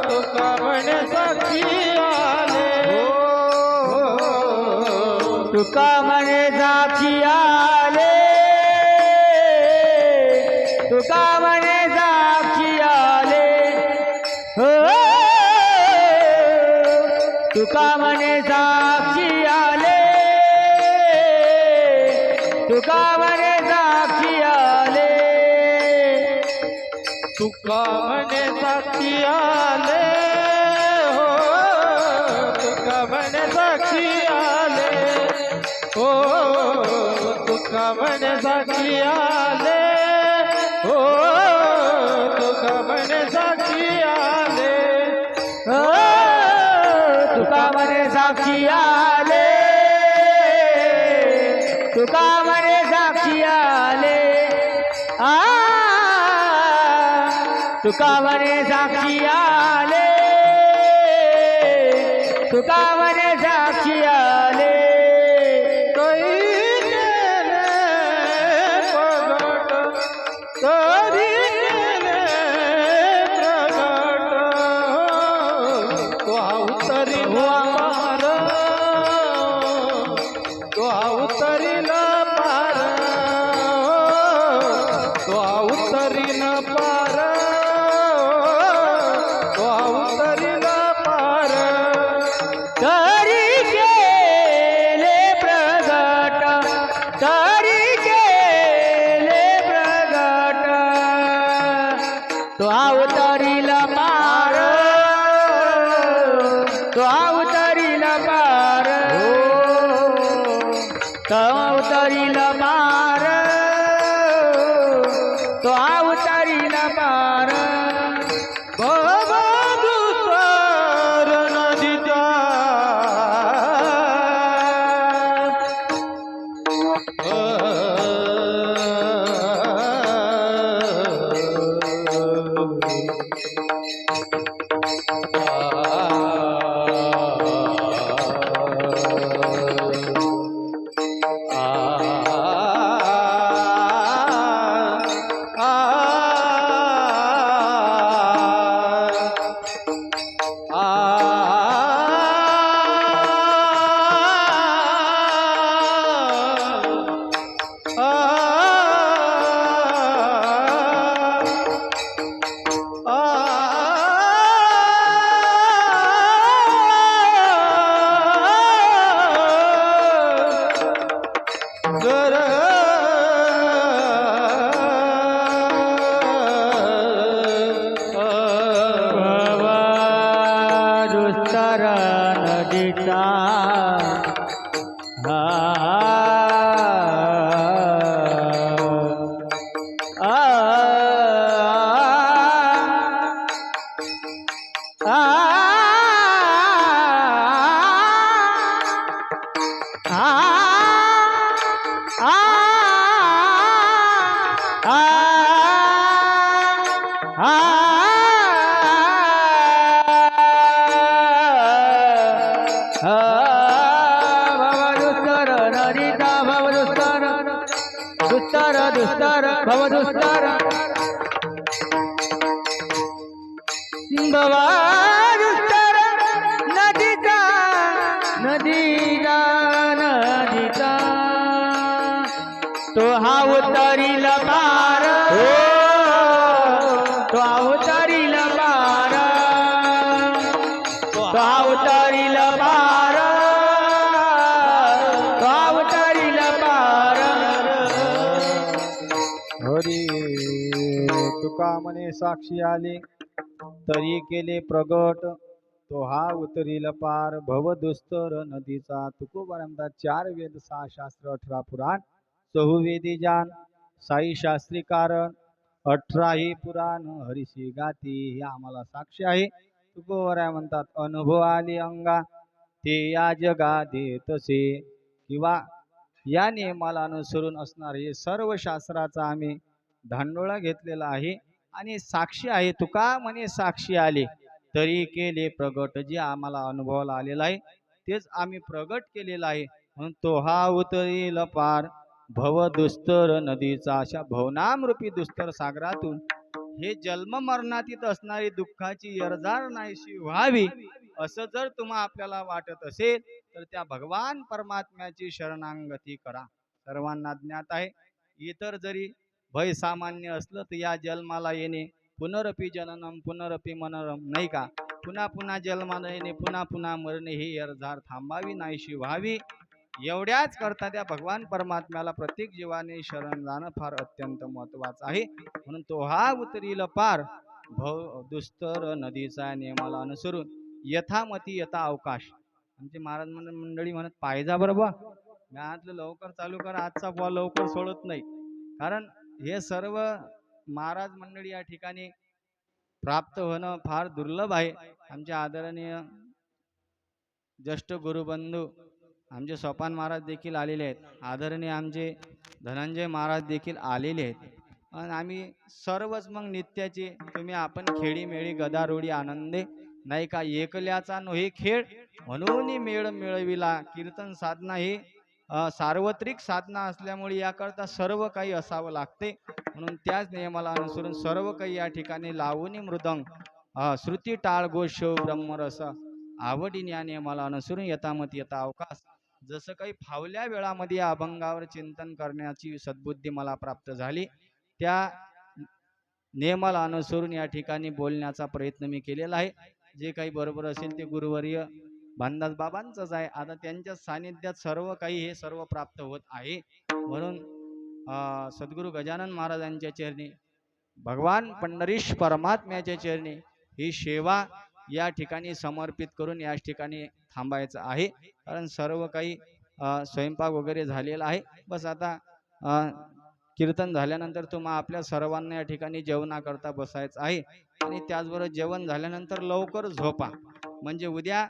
तुका म्हणे साक्षी आले, हो तुका म्हणे साक्षी आले, तुका म्हणे साक्षी आले, हो तुका म्हणे साक्षी आले, तुका म्हणे साक्षी आले, तुका म्हणे साक्षी आले, हो तुका म्हणे साक्षी आले, हो तुका म्हणे साक्षी आले, हो तुका म्हणे साक्षी आले, हो तुका म्हणे साक्षी आले, तुका म्हणे साक्षी आले, तुका म्हणे साक्षी आले, तुका म्हणे साक्षी आले, तरी केले प्रगट, तो उतरी पार, तो उतरील पार, तो उतरील पार, तो उतरील पार, तरी केले प्रगट, तरी केले प्रगट, तो अवतरील पार, तो अवतरील पार, तो अवतरील पार, तो अवतरील पार, बाबा दुसर नदीचा दुस्तर नदीचा भवदुस्तर नदीचा भवदुस्तर दुस्तर दुस्तर भवदुस्तर भवदुस्तर नदीचा नदीचा नदीचा तो हा उतरील पार तो हा उतरील पार तो हा उतरील पार तो हा उतरील पार हरी तुका म्हणे साक्षी आले तरी केले प्रगट तो हा उतरील पार भवदुस्तर नदीचा तुकोबारामदा 4 वेद 6 शास्त्र 18 पुराण चहुवेदी जान साई शास्त्री कारण 18 ही पुराण हरिशी गाती हे आम्हाला साक्षी आहे. तुकोबाराय म्हणतात अनुभव आले अंगा ते या जगा देतसे किंवा या नियमाला अनुसरून असणार हे सर्व शास्त्राचा आम्ही धांडोळा घेतलेला आहे आणि साक्षी आहे. तुका म्हणे साक्षी आले तरी केले प्रगट जे आम्हाला अनुभवाला आलेला आहे तेच आम्ही प्रगट केलेला आहे. म्हणून तो हा उतरील पार भव दुस्तर नदीचा अशा भवनामरूपी दुस्तर सागरातून हे जन्म मरणातीत असणारी दुःखाची यरजार नाहीशी व्हावी असं जर तुम्हा आपल्याला वाटत असेल तर त्या भगवान परमात्म्याची शरणागती करा. सर्वांना ज्ञात आहे इतर जरी भय सामान्य असलं तर या जन्माला येणे पुनरपी जननम पुनरपी मनरम नाही का, पुन्हा पुन्हा जन्माला येणे पुन्हा पुन्हा मरणे ही यरझार थांबावी नाहीशी व्हावी. एवढ्याच करता त्या भगवान परमात्म्याला प्रत्येक जीवाने शरण जाणं फार अत्यंत महत्वाचं आहे. म्हणून तो हा उतरील पार भव दुस्तर नदीचा नियमाला अनुसरून यथामती यथा अवकाश. आमचे महाराज मंडळी म्हणत पाहिजा बरोबर मी आतलं लवकर चालू कर आजचा बॉल लवकर सोडत नाही कारण हे सर्व महाराज मंडळी या ठिकाणी प्राप्त होणं फार दुर्लभ आहे. आमचे आदरणीय ज्येष्ठ गुरुबंधू आमचे सोपान महाराज देखील आलेले आहेत. आदरणीय आमचे धनंजय महाराज देखील आलेले आहेत. आणि आम्ही सर्वच मग नित्याचे तुम्ही आपण खेळी मेळी गदारोळी आनंदे नाही का एकल्याचा नोहे खेळ म्हणून मेळ मिळविला. कीर्तन साधना ही सार्वत्रिक साधना असल्यामुळे याकरता सर्व काही असावं लागते. म्हणून त्याच नियमाला अनुसरून सर्व काही या ठिकाणी लावणी मृदंग श्रुती टाळ गोष ब्रह्मरस आवडीने या नियमाला अनुसरून यथामती यथा अवकाश जसं काही फावल्या वेळामध्ये अभंगावर चिंतन करण्याची सद्बुद्धी मला प्राप्त झाली त्या नियमाला अनुसरून या ठिकाणी बोलण्याचा प्रयत्न मी केलेला आहे. जे काही बरोबर असेल ते गुरुवर्य भानदास बाबांचंच आहे. आता त्यांच्या सानिध्यात सर्व काही हे सर्व प्राप्त होत आहे. म्हणून सद्गुरु गजानन महाराजांच्या चरणी भगवान पंढरीश परमात्म्याच्या चरणी ही सेवा या ठिकाणी समर्पित करून या ठिकाणी थांबायचं आहे. कारण सर्व काही स्वयंपाक वगैरे झालेला आहे. बस आता कीर्तन झाल्यानंतर तुम्हा आपल्या सर्वांना या ठिकाणी जेवणाकरता बसायचं आहे. आणि त्याचबरोबर जेवण झाल्यानंतर लवकर झोपा म्हणजे उद्या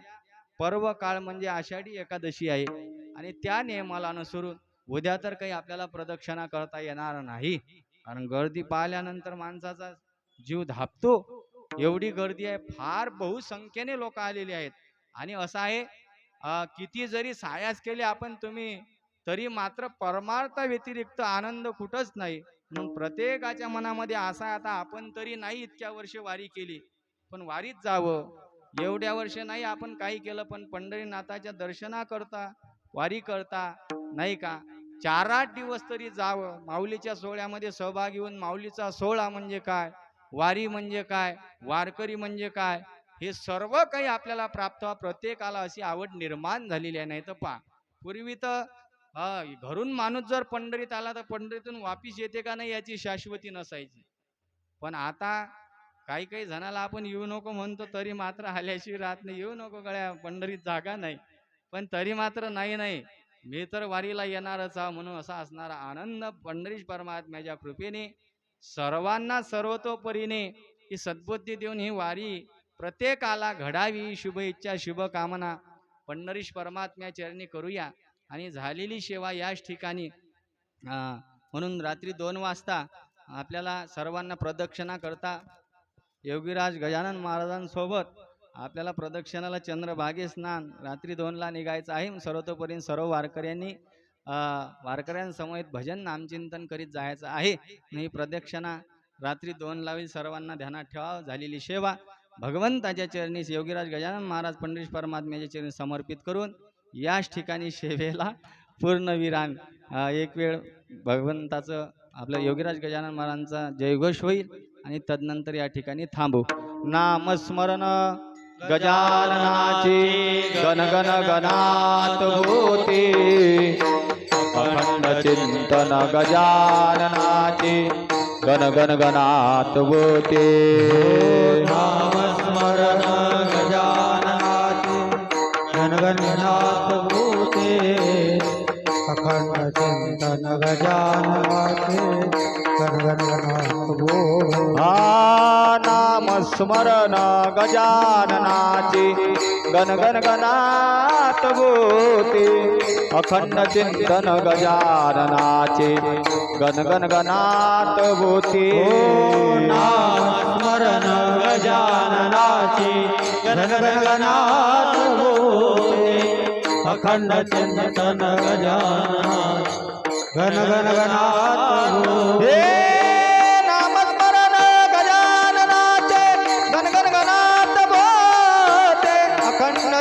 पर्व काळ म्हणजे आषाढी एकादशी आहे आणि त्या नियमाला अनुसरून उद्या तर काही आपल्याला प्रदक्षिणा करता येणार नाही. कारण गर्दी पाहिल्यानंतर माणसाचा जीव धापतो. एवढी गर्दी आहे फार बहुसंख्येने लोक आलेले आहेत. आणि असं आहे किती जरी सायास केले आपण तुम्ही तरी मात्र परमार्था व्यतिरिक्त आनंद कुठंच नाही. म्हणून प्रत्येकाच्या मनामध्ये असा आता आपण तरी नाही इतक्या वर्ष वारी केली पण वारीत जावं. एवढ्या वर्ष नाही आपण काही केलं पण पंढरीनाथाच्या दर्शना करता वारी करता नाही का 4-8 दिवस तरी जावं, माऊलीच्या सोहळ्यामध्ये सहभागी होऊन माऊलीचा सोहळा म्हणजे काय, वारी म्हणजे काय, वारकरी म्हणजे काय, हे सर्व काही आपल्याला प्राप्त व्हावं. प्रत्येकाला अशी आवड निर्माण झालेली आहे. नाही तर पहा, पूर्वी तर घरून माणूस जर पंढरीत आला तर पंढरीतून वापिस येते का नाही याची शाश्वती नसायची. पण आता काही काही जणाला आपण येऊ नको म्हणतो तरी मात्र आल्याशिवाय राहत नाही. येऊ नको गळ्या, पंढरीत जागा नाही, पण तरी मात्र नाही मी तर वारीला येणारच आहे. म्हणून असा असणारा आनंद पंढरीश परमात्म्याच्या कृपेने सर्वांना सर्वतोपरीने ही सद्बुद्धी देऊन ही वारी प्रत्येकाला घडावी, शुभ इच्छा शुभकामना पंढरीश परमात्म्या चरणी करूया. आणि झालेली सेवा याच ठिकाणी म्हणून रात्री 2 वाजता आपल्याला सर्वांना प्रदक्षिणा करता योगीराज गजानन महाराजांसोबत आपल्याला प्रदक्षिणाला चंद्रभागे स्नान रात्री 2ला निघायचं आहे. सर्वतोपरी सर्व वारकऱ्यांनी वारकऱ्यांसमवेत भजन नामचिंतन करीत जायचं आहे. ही प्रदक्षिणा रात्री 2ला होईल. सर्वांना ध्यानात ठेवा. झालेली सेवा भगवंताच्या चरणी योगीराज गजानन महाराज पंढरीश परमात्म्याच्या चरणी समर्पित करून याच ठिकाणी सेवेला पूर्णविराम. एक वेळ भगवंताचं आपल्या योगीराज गजानन महाराजांचा जयघोष होईल आणि तदनंतर या ठिकाणी थांबू. नामस्मरण गजाननाची गण गण गणात होते, अखंड चिंतन गजाननाची गण गण गणात होते. नामस्मरण गजाननाचे गण गण गणात होते, अखंड चिंतन गजाननाचे गण गण गणात होते. नाम स्मरण गजाननाची गण गण गणात होते, अखंड चिंतन गजाननाचे गण गण गणात होते. नाम स्मरण गजाननाचे गण गण गणात होते, अखंड चिंतन गजाननाचे गण गण गणात होते.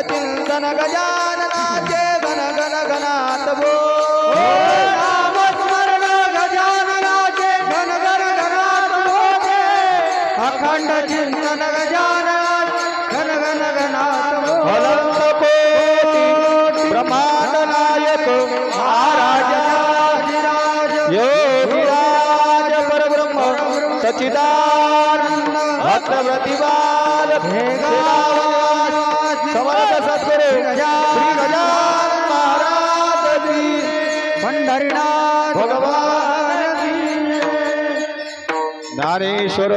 चिंतन गजाननाचे गण गण गणात होते. नामस्मरण गजाननाचे गण गण गणात होते, अखंड चिंतन गजाननाचे गण गण गणात होते. अनंत कोटी ब्रह्मांड नायक महाराज योगीराज परब्रह्म सच्चिदानंद भक्त प्रतिपाल समर्थ सद्गुरु श्री गजानन महाराज की पंढरीनाथ भगवान की ज्ञानेश्वर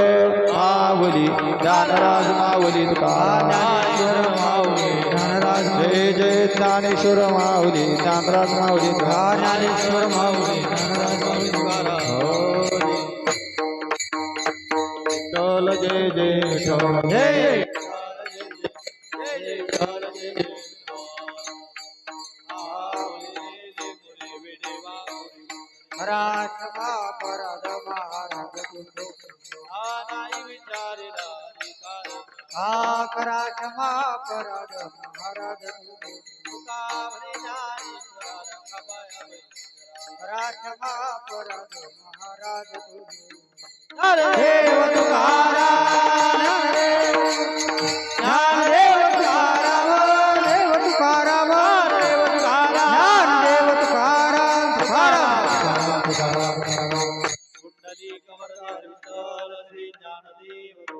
माऊली ज्ञानराज माऊली तुकाराम. जय जय ज्ञानेश्वर माऊली ज्ञानराज माऊली ज्ञानेश्वर माऊली ज्ञानराज माऊली विठ्ठल जय जय विठ्ठल जय राजमा परद महाराज राजमा परद महाराज राजमा परद महाराज देव तुकाराम